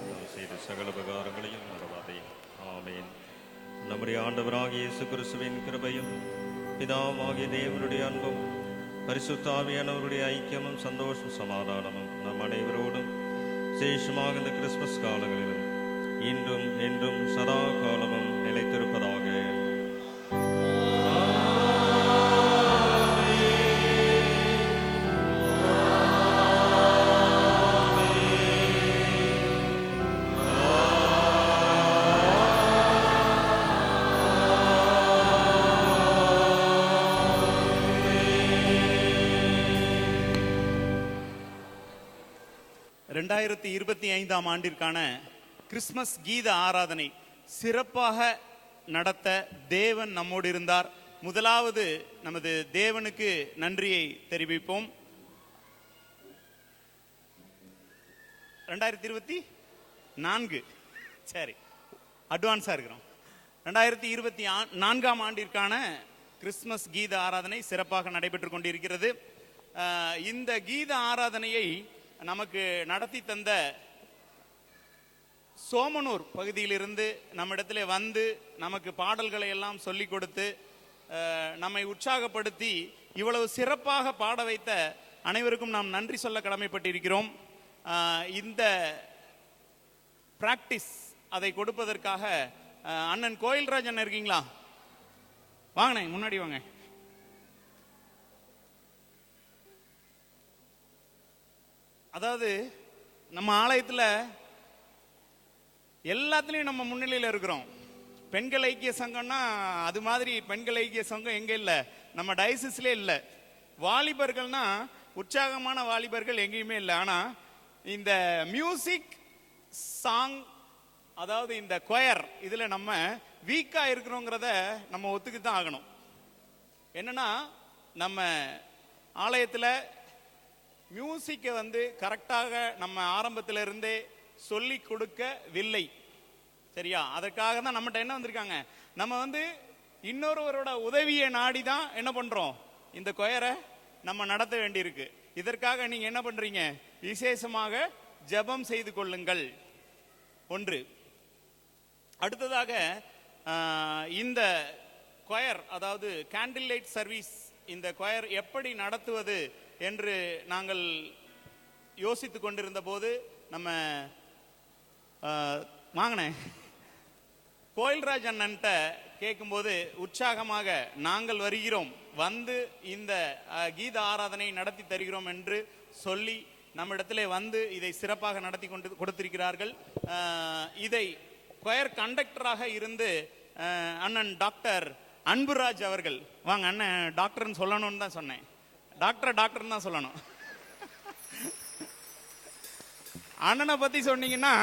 நாம் செய்த சகல உபகாரங்களையும் மறவாதே. ஆமென். நம்முடைய ஆண்டவராகிய இயேசு கிறிஸ்துவின் கிருபையும் பிதாவாகிய தேவனுடைய அன்பும் பரிசுத்த ஆவியானவருடைய ஐக்கியமும் சந்தோஷம் சமாதானமும் நம் அனைவரோடும் விசேஷமாக இந்த கிறிஸ்துமஸ் காலங்களிலும் இன்றும் என்றும் சதா காலமும் நிலைத்திருப்பதாக. ரெண்டாயிரத்தி 25ஆம் ஆண்டிற்கான கிறிஸ்மஸ் கீத ஆராதனை சிறப்பாக நடத்த தேவன் நம்மோடு இருந்தார். முதலாவது நமது தேவனுக்கு நன்றியை தெரிவிப்போம். 2024 சரி அட்வான்ஸா இருக்கிறோம். 2024ஆம் ஆண்டிற்கான கிறிஸ்மஸ் கீத ஆராதனை சிறப்பாக நடைபெற்றுக் கொண்டிருக்கிறது. இந்த கீத ஆராதனையை நமக்கு நடத்தி தந்த சோமனூர் பகுதியிலிருந்து நம்மிடத்தில் வந்து நமக்கு பாடல்களை எல்லாம் சொல்லி கொடுத்து நம்மை உற்சாகப்படுத்தி இவ்வளவு சிறப்பாக பாட வைத்த அனைவருக்கும் நாம் நன்றி சொல்ல கடமைப்பட்டிருக்கிறோம். இந்த பிராக்டிஸ் அதை கொடுப்பதற்காக அண்ணன் கோயில்ராஜன் இருக்கீங்களா? வாங்கண்ணே, முன்னாடி வாங்க. அதாவது நம்ம ஆலயத்தில் எல்லாத்துலேயும் நம்ம முன்னிலையில் இருக்கிறோம். பெண்கள் ஐக்கிய சங்கம்னா அது மாதிரி பெண்கள் ஐக்கிய சங்கம் எங்கே இல்லை, நம்ம டயசிஸ்லே இல்லை. வாலிபர்கள்னா உற்சாகமான வாலிபர்கள் எங்கேயுமே இல்லை. ஆனால் இந்த மியூசிக் சாங், அதாவது இந்த கொயர், இதில் நம்ம வீக்காக இருக்கிறோங்கிறத நம்ம ஒத்துக்கு தான் ஆகணும். என்னன்னா நம்ம ஆலயத்தில் மியூசிக்கை வந்து கரெக்டாக நம்ம ஆரம்பத்தில் இருந்தே சொல்லி கொடுக்கவில்லை. சரியா? அதற்காக தான் நம்மகிட்ட என்ன வந்திருக்காங்க, நம்ம வந்து இன்னொருவரோட உதவியை நாடி தான் என்ன பண்றோம், இந்த கொயரை நம்ம நடத்த வேண்டியிருக்கு. இதற்காக நீங்க என்ன பண்றீங்க, விசேஷமாக ஜெபம் செய்து கொள்ளுங்கள். ஒன்று. அடுத்ததாக இந்த கொயர், அதாவது கேண்டில் லைட் சர்வீஸ், இந்த கொயர் எப்படி நடத்துவது என்று நாங்கள் யோசித்து கொண்டிருந்த போது நம்ம வாங்கினேன் கோயில்ராஜ் அண்ணன்ட்ட கேட்கும்போது உற்சாகமாக நாங்கள் வருகிறோம், வந்து இந்த கீத ஆராதனை நடத்தி தருகிறோம் என்று சொல்லி நம்மிடத்திலே வந்து இதை சிறப்பாக நடத்தி கொண்டு கொடுத்திருக்கிறார்கள். இதை கொயர் கண்டக்டராக இருந்து அண்ணன் டாக்டர் அன்புராஜ் அவர்கள், வாங்க அண்ணன் டாக்டர்னு சொல்லணும்னு தான் சொன்னேன், டாக்டர்னு தான் சொல்லணும். அண்ணனை பத்தி சொன்னீங்கன்னா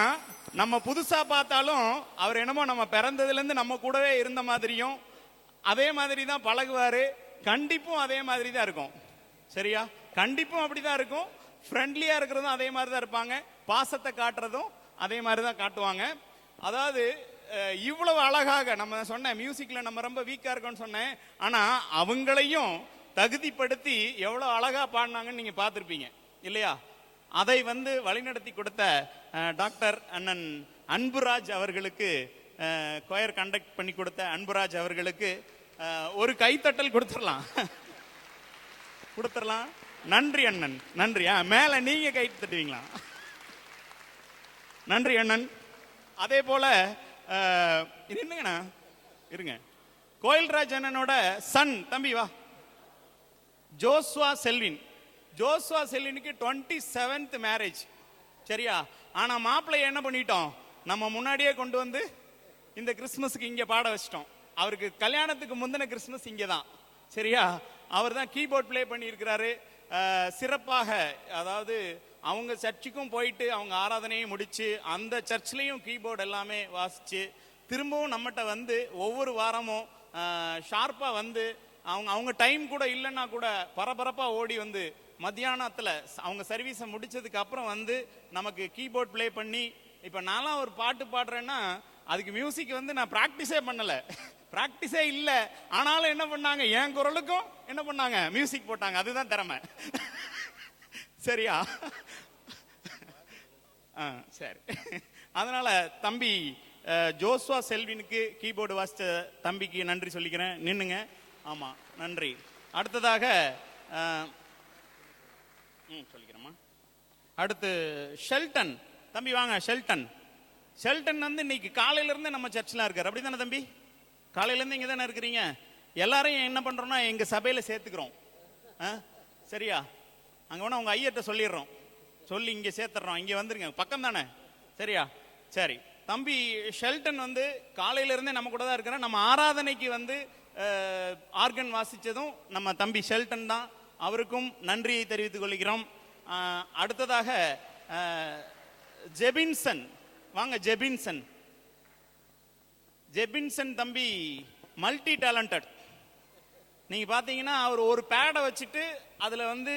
நம்ம புதுசா பார்த்தாலும் அவர் என்னமோ நம்ம பிறந்ததுலேருந்து நம்ம கூடவே இருந்த மாதிரியும் அதே மாதிரி தான் பழகுவாரு. கண்டிப்பும் அதே மாதிரி தான் இருக்கும். சரியா? கண்டிப்பும் அப்படிதான் இருக்கும். ஃப்ரெண்ட்லியா இருக்கிறதும் அதே மாதிரி தான் இருப்பாங்க. பாசத்தை காட்டுறதும் அதே மாதிரி தான் காட்டுவாங்க. அதாவது இவ்வளவு அழகாக நம்ம சொன்ன மியூசிக்ல நம்ம ரொம்ப வீக்கா இருக்கோம்னு சொன்னேன், ஆனா அவங்களையும் தகுதிப்படுத்தி எவ்வளவு அழகா பாடினாங்கன்னு நீங்க பார்த்திருப்பீங்க இல்லையா? அதை வந்து வழிநடத்தி கொடுத்த டாக்டர் அண்ணன் அன்புராஜ் அவர்களுக்கு, கொயர் கண்டக்ட் பண்ணி கொடுத்த அன்புராஜ் அவர்களுக்கு ஒரு கைத்தட்டல் கொடுத்துடலாம். நன்றி அண்ணன், நன்றி. மேல நீங்க கை தட்டுவீங்களா? நன்றி அண்ணன். அதே போல என்னங்கண்ணா இருங்க, கோயில்ராஜ் அண்ணனோட சன், தம்பி வா, ஜோஸ்வா செல்வின். ஜோஸ்வா செல்வினுக்கு 27th மேரேஜ். சரியா? ஆனா மாப்பிள்ளை என்ன பண்ணிட்டோம், நம்ம முன்னாடியே கொண்டு வந்து இந்த கிறிஸ்மஸுக்கு இங்கே பாட வச்சிட்டோம். அவருக்கு கல்யாணத்துக்கு முந்தின கிறிஸ்மஸ் இங்கே தான். சரியா? அவர் தான் கீபோர்ட் ப்ளே பண்ணியிருக்கிறாரு சிறப்பாக. அதாவது அவங்க சர்ச்சுக்கும் போயிட்டு அவங்க ஆராதனையும் முடிச்சு அந்த சர்ச்லேயும் கீபோர்டு எல்லாமே வாசிச்சு திரும்பவும் நம்மகிட்ட வந்து ஒவ்வொரு வாரமும் ஷார்ப்பாக வந்து அவங்க டைம் கூட இல்லைன்னா கூட பரபரப்பாக ஓடி வந்து மத்தியானத்தில் அவங்க சர்வீஸை முடிச்சதுக்கு அப்புறம் வந்து நமக்கு கீபோர்ட் ப்ளே பண்ணி, இப்போ நான்லாம் ஒரு பாட்டு பாடுறேன்னா அதுக்கு மியூசிக் வந்து நான் ப்ராக்டிஸே பண்ணலை, ப்ராக்டிஸே இல்லை. ஆனாலும் என்ன பண்ணாங்க, என் குரலுக்கும் என்ன பண்ணாங்க, மியூசிக் போட்டாங்க. அதுதான் திறமை. சரியா? சரி. அதனால தம்பி ஜோஸ்வா செல்வினுக்கு கீபோர்டு வாசித்த தம்பிக்கு நன்றி சொல்லிக்கிறேன். நின்னுங்க. ஆமா, நன்றி. அடுத்ததாக சொல்லிக்கிறேம்மா. அடுத்து ஷெல்டன் தம்பி வாங்க. ஷெல்டன் வந்து இன்னைக்கு காலையில இருந்து நம்ம சர்ச்சில் இருக்காரு. அப்படி தானே தம்பி? காலையில இருந்து இங்க தானே இருக்கிறீங்க. எல்லாரையும் என்ன பண்றோம்னா எங்க சபையில சேர்த்துக்கிறோம். சரியா? அங்க வேணா உங்க ஐயர்கிட்ட சொல்லிடுறோம், சொல்லி இங்க சேர்த்துறோம். இங்க வந்துருங்க, பக்கம் தானே. சரியா? சரி. தம்பி ஷெல்டன் வந்து காலையில இருந்தே நம்ம கூட தான் இருக்கிறேன். நம்ம ஆராதனைக்கு வந்து ஆர்கன் வாசிச்சதும் நம்ம தம்பி ஷெல்டன் தான். அவருக்கும் நன்றியை தெரிவித்துக் கொள்கிறோம். அடுத்ததாக ஜெபின்சன் வாங்க. ஜெபின்சன் தம்பி மல்டி டேலண்டட். நீங்க பாத்தீங்கன்னா அவர் ஒரு பேடை வச்சுட்டு அதுல வந்து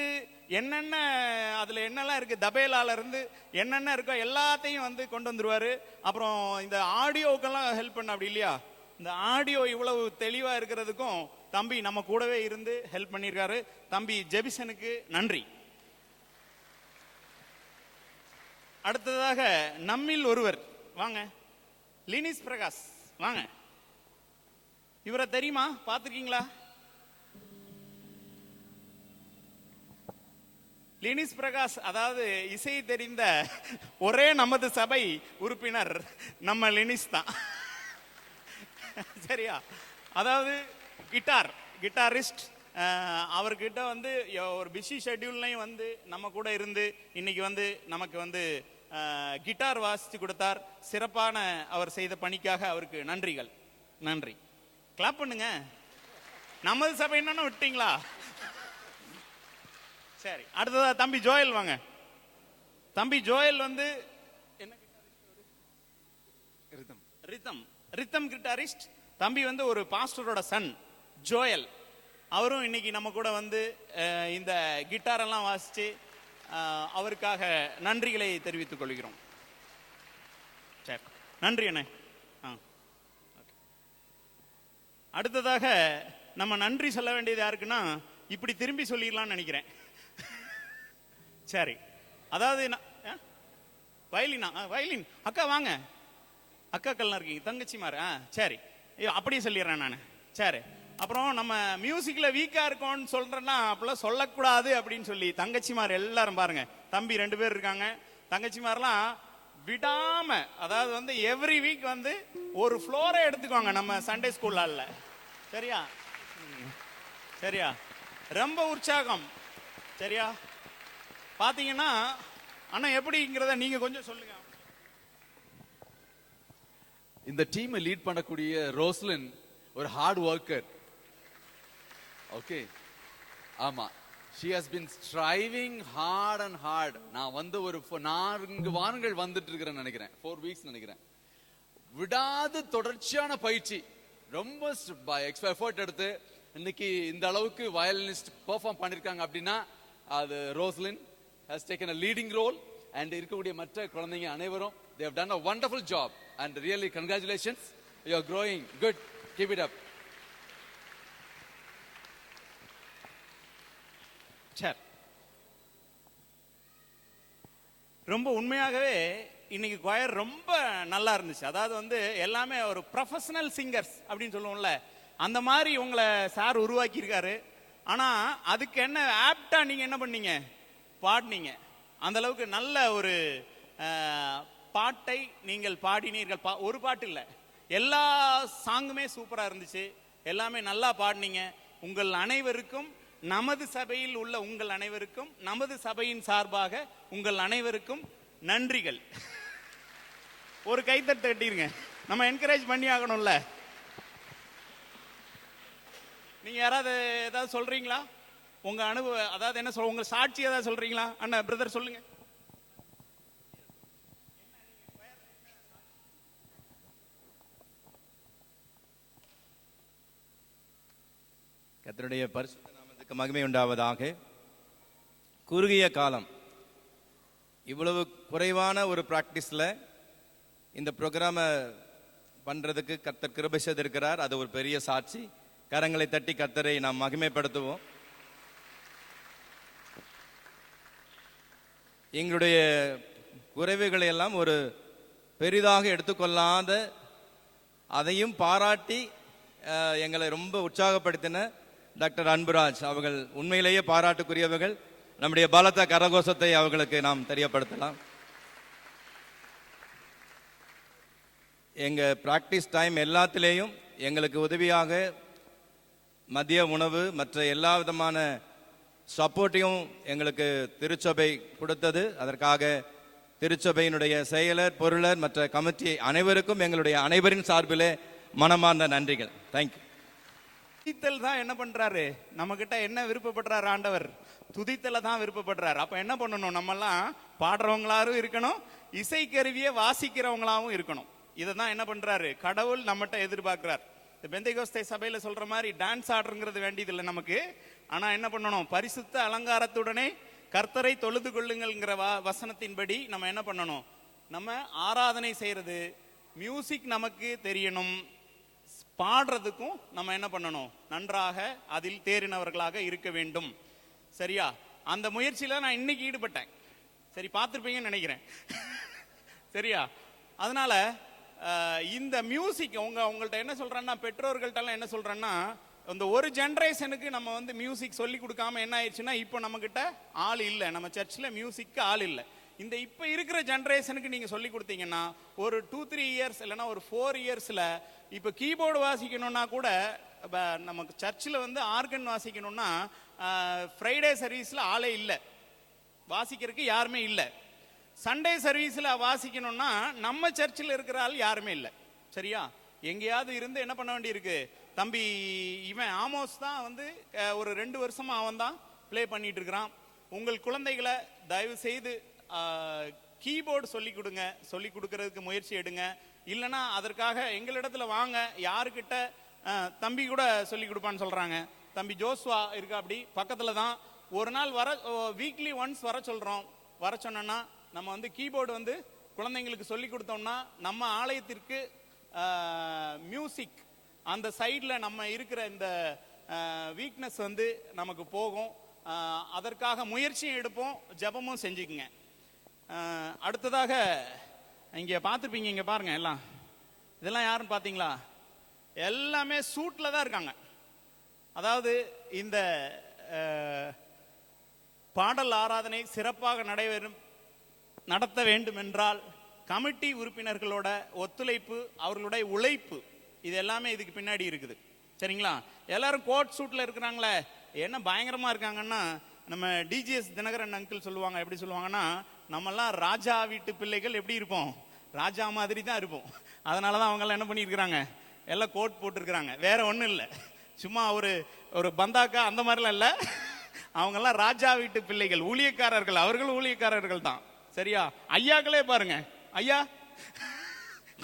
என்னெல்லாம் இருக்கு, தபேலால இருந்து என்னென்ன இருக்கோ எல்லாத்தையும் வந்து கொண்டு வந்துருவாரு. அப்புறம் இந்த ஆடியோக்கெல்லாம் ஹெல்ப் பண்ண. அப்படி இல்லையா? இந்த ஆடியோ இவ்வளவு தெளிவா இருக்கிறதுக்கும் தம்பி நம்ம கூடவே இருந்து ஹெல்ப் பண்ணியிருக்காரு. தம்பி ஜெபிசனுக்கு நன்றி. அடுத்ததாக நம்மில் ஒருவர் வாங்க. லினிஸ் பிரகாஷ் வாங்க. இவரை தெரியுமா? பார்த்துருக்கீங்களா? லினிஸ் பிரகாஷ் அதாவது இசை தெரிந்த ஒரே நமது சபை உறுப்பினர் நம்ம லினிஸ் தான். சரியா? அதாவது கிட்டாரிஸ்ட். அவர்கிட்ட வந்து ஒரு பிஸி ஷெட்யூல்லையும் வந்து நம்ம கூட இருந்து இன்னைக்கு வந்து நமக்கு வந்து கிட்டார் வாசித்து கொடுத்தார். சிறப்பான அவர் செய்த பணிக்காக அவருக்கு நன்றிகள். நன்றி. கிளாப் பண்ணுங்க. நமது சபை என்னன்னு விட்டீங்களா? சரி. அடுத்ததா தம்பி ஜோயல் வாங்க. தம்பி ஜோயல் வந்து என்ன ரித்தம் கிட்டாரிஸ்ட். தம்பி வந்து ஒரு பாஸ்டரோட சன் ஜோயல். அவரும் இன்னைக்கு நம்ம கூட வந்து இந்த கிட்டார் எல்லாம் வாசிச்சு அவருக்காக நன்றிகளை தெரிவித்துக் கொள்கிறோம். சரி, நன்றி அண்ணே. அடுத்ததாக நம்ம நன்றி சொல்ல வேண்டியது யாருக்குன்னா, இப்படி திரும்பி சொல்லிடலாம்னு நினைக்கிறேன். சரி. அதாவது வயலின் அக்கா வாங்க. அக்காக்கள்லாம் இருக்கீங்க, தங்கச்சிமாரு. சரி, அப்படியே சொல்லிடுறேன் நான். சரி. அப்புறம் நம்ம மியூசிக்ல வீக்கா இருக்கோம்னு சொல்றேன்னா அப்பெல்லாம் சொல்லக்கூடாது அப்படின்னு சொல்லி தங்கச்சிமார் எல்லாரும் பாருங்க. தம்பி 2 பேர் இருக்காங்க. தங்கச்சிமாரெல்லாம் விடாம, அதாவது வந்து எவ்ரி வீக் வந்து ஒரு ஃப்ளோரை எடுத்துக்குவாங்க நம்ம சண்டே ஸ்கூல்ல. சரியா? சரியா? ரொம்ப உற்சாகம். சரியா? பாத்தீங்கன்னா அண்ணா எப்படிங்கிறத நீங்க கொஞ்சம் சொல்லுங்க. இந்த டீமை லீட் பண்ணக்கூடிய ரோஸ்லின் ஒரு ஹார்ட் ஒர்க்கர். ஓகே, ஆமா, she has been striving hard and hard. நான் வந்து ஒரு 4 வாரங்கள் வந்துட்டு இருக்கிறேன்னு நினைக்கிறேன், 4 வீக்ஸ் நினைக்கிறேன். விடாது தொடர்ச்சியான பயிற்சி, ரொம்ப எஃபர்ட் எடுத்து இன்னைக்கு இந்த அளவுக்கு வயலினிஸ்ட் பெர்ஃபார்ம் பண்ணிருக்காங்க அப்படின்னா அது Roslin has taken a leading role. and இருக்கக்கூடிய மற்ற குழந்தைங்க அனைவரும் they have done a wonderful job and really congratulations, you are growing good, keep it up. சரி, ரொம்ப உண்மையாகவே இன்னைக்கு கொயர் ரொம்ப நல்லா இருந்துச்சு. அதாவது வந்து எல்லாமே ஒரு ப்ரொஃபஷனல் சிங்கர்ஸ் அப்படின்னு சொல்லுவோம்ல, அந்த மாதிரி உங்களை சார் உருவாக்கி இருக்காரு. ஆனா அதுக்கு என்ன ஆப்டா நீங்க என்ன பண்ணீங்க, பாடினீங்க. அந்த அளவுக்கு நல்ல ஒரு பாட்டை நீங்கள் பாடினீர்கள். ஒரு பாட்டு இல்லை, எல்லா சாங்குமே சூப்பரா இருந்துச்சு, எல்லாமே நல்லா பாடினீங்க. உங்கள் அனைவருக்கும், நமது சபையில் உள்ள உங்கள் அனைவருக்கும், நமது சபையின் சார்பாக உங்கள் அனைவருக்கும் நன்றிகள். ஒரு கைத்தட்டு கட்டிருங்க. நம்ம என்கரேஜ் பண்ணி ஆகணும்ல. நீங்க யாராவது ஏதாவது சொல்றீங்களா? உங்க அனுபவம், அதாவது என்ன சொல்ற, உங்க சாட்சி ஏதாவது சொல்றீங்களா? அண்ணா பிரதர் சொல்லுங்க. கர்த்தருடைய பரிசுத்த நாமத்துக்கு மகிமை உண்டாவதாக. குறுகிய காலம், இவ்வளவு குறைவான ஒரு பிராக்டிஸில் இந்த ப்ரோக்ராமை பண்ணுறதுக்கு கர்த்தர் கிருபை செய்திருக்கிறார். அது ஒரு பெரிய சாட்சி. கரங்களை தட்டி கர்த்தரை நாம் மகிமைப்படுத்துவோம். எங்களுடைய குறைவுகளை எல்லாம் ஒரு பெரிதாக எடுத்துக்கொள்ளாத, அதையும் பாராட்டி எங்களை ரொம்ப உற்சாகப்படுத்தின டாக்டர் அன்புராஜ் அவர்கள் உண்மையிலேயே பாராட்டுக்குரியவர்கள். நம்முடைய பலத்த கரகோஷத்தை அவர்களுக்கு நாம் தெரியப்படுத்தலாம். எங்கள் ப்ராக்டிஸ் டைம் எல்லாத்திலேயும் எங்களுக்கு உதவியாக மதிய உணவு மற்ற எல்லா விதமான சப்போர்ட்டையும் எங்களுக்கு திருச்சபை கொடுத்தது. அதற்காக திருச்சபையினுடைய செயலர், பொருளர், மற்ற கமிட்டி அனைவருக்கும் எங்களுடைய அனைவரின் சார்பிலே மனமார்ந்த நன்றிகள். தேங்க்யூ. துதித்தல் தான் என்ன பண்றாரு, நம்ம கிட்ட என்ன விருப்பப்படுறாரு ஆண்டவர்? துதித்தல தான் விருப்பப்படுறாரு. அப்ப என்ன பண்ணணும்? நம்மெல்லாம் பாடுறவங்களாவும் இருக்கணும், இசைக்கருவியை வாசிக்கிறவங்களாவும் இருக்கணும். இதை தான் என்ன பண்றாரு கடவுள் நம்மகிட்ட எதிர்பார்க்கிறார். இந்த பெந்தைகோஸ்தே சபையில சொல்ற மாதிரி டான்ஸ் ஆடுங்கிறது வேண்டியதில்லை நமக்கு. ஆனா என்ன பண்ணணும்? பரிசுத்த அலங்காரத்துடனே கர்த்தரை தொழுது கொள்ளுங்கள்ங்கிற வசனத்தின்படி நம்ம என்ன பண்ணணும்? நம்ம ஆராதனை செய்யறது, மியூசிக் நமக்கு தெரியணும், பாடுறதுக்கும் நம்ம என்ன பண்ணணும்? நன்றாக அதில் தேறினவர்களாக இருக்க வேண்டும். சரியா? அந்த முயற்சியில நான் இன்னைக்கு ஈடுபட்டேன். சரி, பார்த்துருப்பீங்கன்னு நினைக்கிறேன். சரியா? அதனால இந்த மியூசிக் உங்கள்ட்ட என்ன சொல்றேன்னா, பெற்றோர்கள்ட்ட என்ன சொல்றேன்னா, இந்த ஒரு ஜெனரேஷனுக்கு நம்ம வந்து மியூசிக் சொல்லி கொடுக்காம என்ன ஆயிடுச்சுன்னா, இப்போ நம்ம கிட்ட ஆள் இல்லை, நம்ம சர்ச்சில் மியூசிக்கு ஆள் இல்லை. இந்த இப்போ இருக்கிற ஜெனரேஷனுக்கு நீங்க சொல்லி கொடுத்தீங்கன்னா ஒரு 2-3 இயர்ஸ் இல்லைன்னா ஒரு 4 இயர்ஸ்ல இப்போ கீபோர்டு வாசிக்கணும்னா கூட, நமக்கு சர்ச்சில் வந்து ஆர்கன் வாசிக்கணும்னா ஃப்ரைடே சர்வீஸ்ல ஆளே இல்லை, வாசிக்கிறதுக்கு யாருமே இல்லை. சண்டே சர்வீஸ்ல வாசிக்கணும்னா நம்ம சர்ச்சில் இருக்கிற ஆள் யாருமே இல்லை. சரியா? எங்கேயாவது இருந்து என்ன பண்ண வேண்டி இருக்கு? தம்பி இவன் ஆமோஸ் தான் வந்து ஒரு 2 வருஷமா அவன் தான் பிளே பண்ணிட்டு இருக்கிறான். உங்கள் குழந்தைகளை தயவு செய்து கீபோர்டு சொல்லி கொடுங்க, சொல்லி கொடுக்கறதுக்கு முயற்சி எடுங்க. இல்லைன்னா அதற்காக எங்களிடத்துல வாங்க. யாருக்கிட்ட தம்பி கூட சொல்லி கொடுப்பான்னு சொல்றாங்க. தம்பி ஜோஸ்வா இருக்கா அப்படி பக்கத்துல தான். ஒரு நாள் வீக்லி ஒன்ஸ் வர சொல்றோம். வர சொன்னா நம்ம வந்து கீபோர்டு வந்து குழந்தைங்களுக்கு சொல்லி கொடுத்தோம்னா நம்ம ஆலயத்திற்கு மியூசிக் அந்த சைடில் நம்ம இருக்கிற இந்த வீக்னஸ் வந்து நமக்கு போகும். அதற்காக முயற்சியும் எடுப்போம், ஜபமும் செஞ்சுக்குங்க. அடுத்ததாக இங்கே பார்த்துருப்பீங்க, இங்கே பாருங்க, எல்லாம் இதெல்லாம் யாருன்னு பார்த்தீங்களா? எல்லாமே சூட்ல தான் இருக்காங்க. அதாவது இந்த பாடல் ஆராதனை சிறப்பாக நடத்த வேண்டும் என்றால் கமிட்டி உறுப்பினர்களோட ஒத்துழைப்பு, அவர்களுடைய உழைப்பு, இது எல்லாமே இதுக்கு பின்னாடி இருக்குது. சரிங்களா? எல்லாரும் கோட் சூட்ல இருக்கிறாங்களே, என்ன பயங்கரமா இருக்காங்கன்னா, நம்ம டிஜிஎஸ் தினகரன் அங்கிள் சொல்லுவாங்க, எப்படி சொல்லுவாங்கன்னா, நம்மெல்லாம் ராஜா வீட்டு பிள்ளைகள் எப்படி இருப்போம்? ராஜா மாதிரி தான் இருப்போம். அதனாலதான் அவங்க எல்லாம் என்ன பண்ணிருக்கிறாங்க, எல்லாம் கோட் போட்டிருக்கிறாங்க. வேற ஒண்ணும் இல்லை, சும்மா ஒரு பந்தாக்கா அந்த மாதிரிலாம் இல்லை. அவங்க எல்லாம் ராஜா வீட்டு பிள்ளைகள், ஊழியக்காரர்கள். அவர்களும் ஊழியக்காரர்கள் தான். சரியா? ஐயாக்களே பாருங்க, ஐயா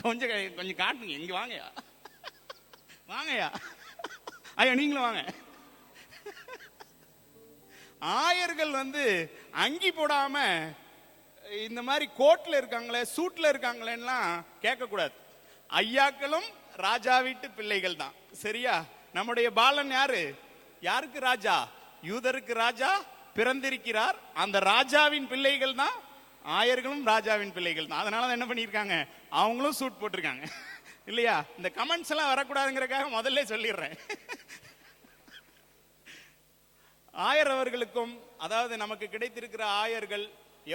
கொஞ்சம் காட்டுங்க, இங்க வாங்கயா, வாங்கயா ஐயா, நீங்களும் வாங்க. ஆயர்கள் வந்து அங்கி போடாம இந்த மாதிரி கோட்ல இருக்காங்களே, சூட்ல இருக்காங்களேன்னா கேட்க கூடாது. ஐயாக்களும் ராஜா வீட்டு பிள்ளைகள் தான். சரியா? நம்முடைய பாலன் யாரு? யாருக்கு ராஜா? யூதருக்கு ராஜா பிறந்திருக்கிறார். அந்த ராஜாவின் பிள்ளைகள் தான் ஆயர்களும், ராஜாவின் பிள்ளைகள் தான். அதனால என்ன பண்ணிருக்காங்க, அவங்களும் சூட் போட்டிருக்காங்க. இல்லையா? இந்த கமெண்ட்ஸ் எல்லாம் வரக்கூடாதுங்கிறதுக்காக முதல்ல சொல்லிடுறேன். ஆயர் அவர்களுக்கும், அதாவது நமக்கு கிடைத்திருக்கிற ஆயர்கள்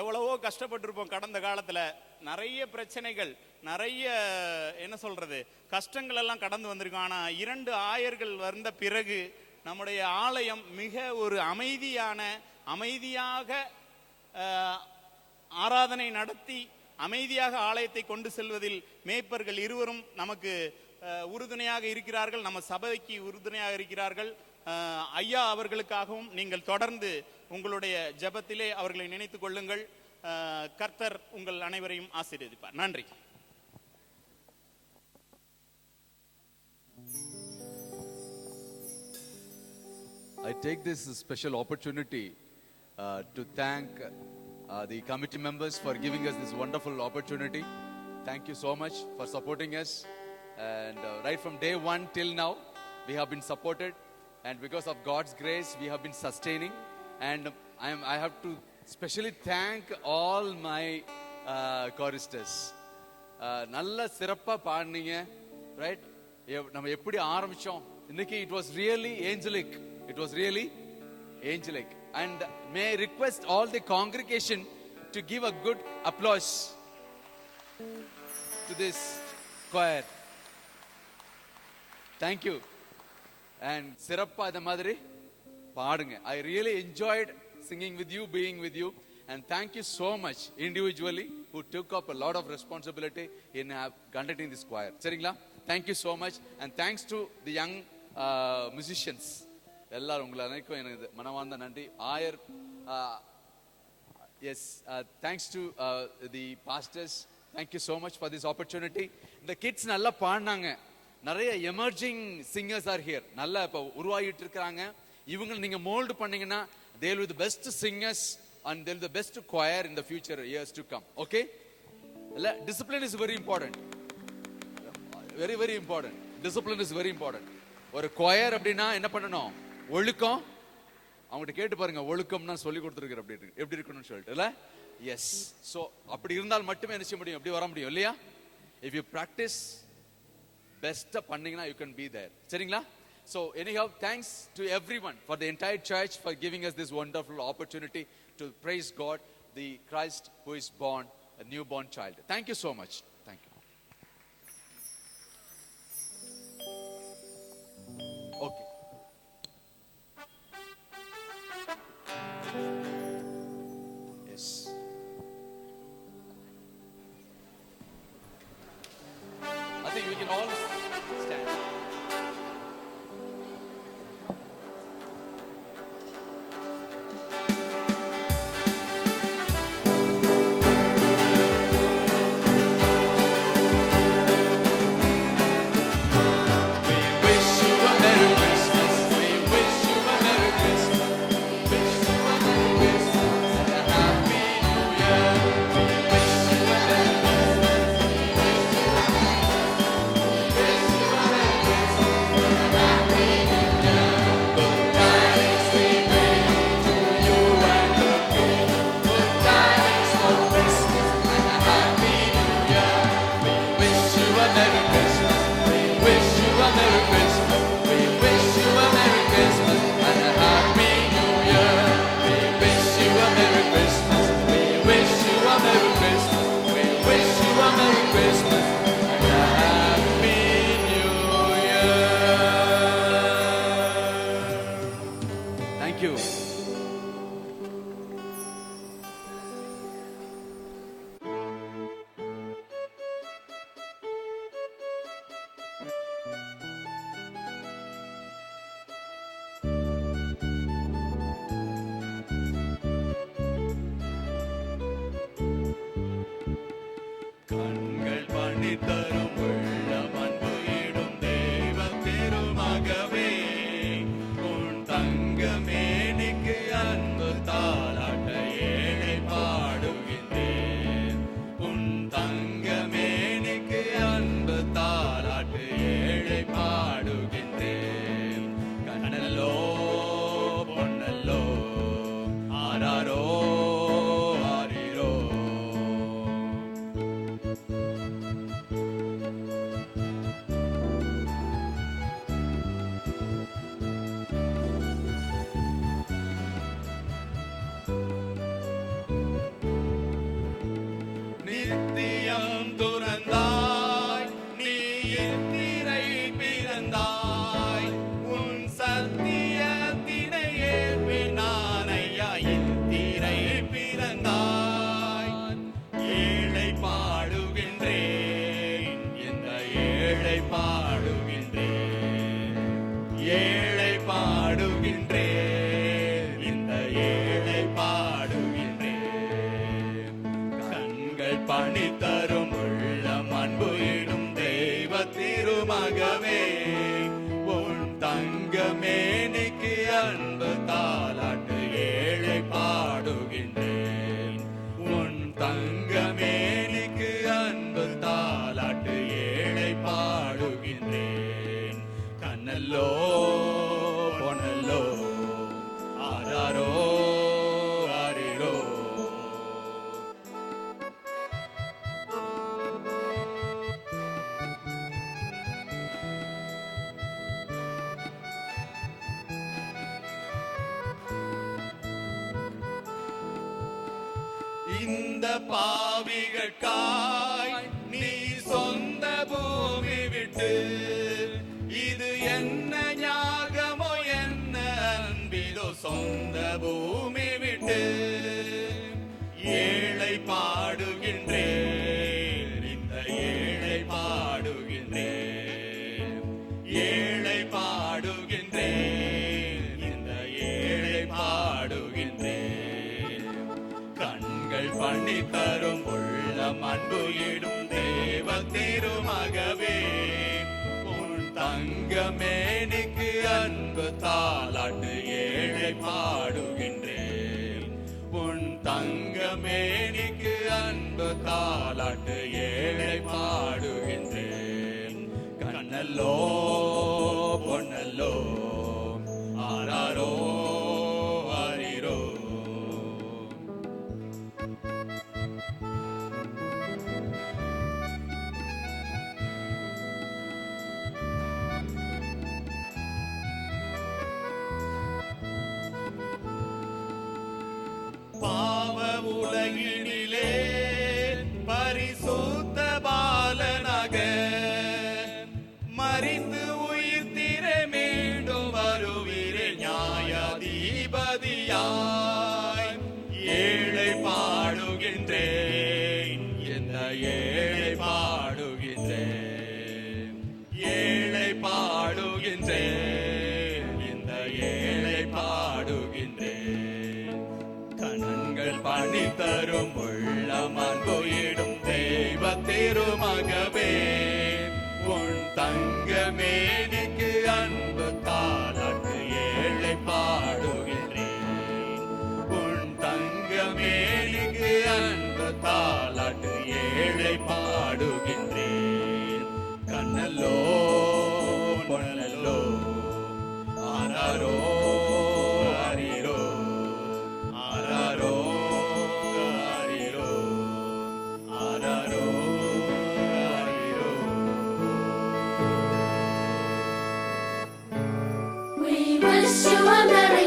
எவ்வளவோ கஷ்டப்பட்டிருப்போம். கடந்த காலத்துல நிறைய பிரச்சனைகள், நிறைய என்ன சொல்றது, கஷ்டங்கள் எல்லாம் கடந்து வந்திருக்கோம். ஆனா 2 ஆயர்கள் வந்த பிறகு நம்முடைய ஆலயம் மிக ஒரு அமைதியாக ஆராதனை நடத்தி அமைதியாக ஆலயத்தை கொண்டு செல்வதில் மேய்ப்பர்கள் இருவரும் நமக்கு உறுதுணையாக இருக்கிறார்கள், நம்ம சபைக்கு உறுதுணையாக இருக்கிறார்கள். ஐயா அவர்களுக்காகவும் நீங்கள் தொடர்ந்து உங்களுடைய ஜெபத்திலே அவர்களை நினைத்துக் கொள்ளுங்கள். கர்த்தர் உங்கள் அனைவரையும் ஆசீர்வதிப்பார். நன்றி. I take this special opportunity to thank the committee members for giving us this wonderful opportunity. Thank you so much for supporting us. And right from day one till now, we have been supported. And because of God's grace, we have been sustaining. And I have to specially thank all my choristers. நல்ல சிறப்பா பாடுனீங்க, right? நம்ம எப்படி ஆரம்பிச்சோம் இன்னைக்கு? It was really angelic. It was really angelic. And may I request all the congregation to give a good applause to this choir. Thank you. And சிறப்பா இந்த மாதிரி பாடுங்க. I really enjoyed singing with you, being with you. And thank you so much individually who took up a lot of responsibility in conducting this choir. சரிங்களா? Thank you so much. And thanks to the young musicians. எல்லாரும் உங்களை அனைக்கும் எனக்கு மனமார்ந்த நன்றி. ஆயர், yes, thanks to the pastors. Thank you so much for this opportunity. இந்த kids நல்லா பாடினாங்க. நிறைய எமர்ஜிங் சிங்கர்ஸ் ஆர் ஹியர். நல்லா இப்போ உருவாகிட்டு இருக்கிறாங்க. இவங்களை நீங்க மோல்டு பண்ணீங்கன்னா they will be the best singers and they will be the best choir in the future years to come. Okay? Discipline is very important. Very very important. Discipline is very important. ஒரு choir அப்படின்னா என்ன பண்ணணும்? ஒழுக்கம். அவங்ககிட்ட கேட்டு பாருங்க, ஒழுக்கம்னா சொல்லி கொடுத்துருக்கிற எப்படி இருக்கணும்னு சொல்லிட்டு இல்ல? எஸ். ஸோ அப்படி இருந்தால் மட்டுமே என்ன செய்ய முடியும், எப்படி வர முடியும் இல்லையா? இஃப் யூ ப்ராக்டிஸ் பெஸ்ட்டாக பண்ணீங்கன்னா யூ கேன் பி தேர். சரிங்களா? So anyhow, thanks to everyone for the entire church for giving us this wonderful opportunity to praise God, the Christ who is born, a newborn child. Thank you so much. Thank you. Okay. Yes. I think we can all stand. ஏழை திருச்சபையிலே உன் தங்கமேனிக்கு அன்பு தாலாட்டு ஏழை பாடுகின்றேன் உன் தங்கமேனிக்கு அன்பு தாலாட்டு ஏழை பாடுகின்றேன் கண்ணல்லோ பொன்னல்லோ ஆராரோ ஆரிரோ இந்த பாவிகட்காய் நீ சொந்த பூமி விட்டு இது என்ன ஞாகமோ என்ன அன்பிதோ சொந்த பூமி விட்டு ஏழை பாடுகின்றேன் இந்த ஏழை பாடுகின்றேன் ஏழை பாடுகின்றேன் இந்த ஏழை பாடுகின்றேன் கண்கள் பண்ணி தரும் உள்ளம் அன்பு இடும் தேவ திருமகவே உன் தங்கமேனிக்கு அன்பு தாலாட்டு ஏழை பாடுகின்றேன் உன் தங்கமேனிக்கு அன்பு தாலாட்டு ஏழை பாடுகின்றேன் கண்ணல்லோ பொன்னல்லோ ஆராரோ ஆரிரோ பாவ உலகினிலே பரிசுத்த பாலனாக மறித்து உயிர் திர மீண்டும் வருவீரே நியாயாதிபதியாய் ஏழை பாடுகின்றேன் இந்த ஏழை பாடுகின்றேன் ஏழை பாடுகின்றேன் இந்த ஏழை பாடுகின்றேன் கணங்கள் பணி தரும் உள்ளம் அன்புயிடும் தெய்வ திருமகவே உன் தங்கமேனிக்கு அன்பு தாலாட்டு ஏழை பாடுகின்றேன் உன் தங்கமேனிக்கு அன்பு தாலாட்டு ஏழை பாடுகின்றேன் கண்ணல்லோ பொன்னல்லோ ஆராரோ ஆரிரோ ஆராரோ ஆரிரோ ஆராரோ ஆரிரோ We wish you a Merry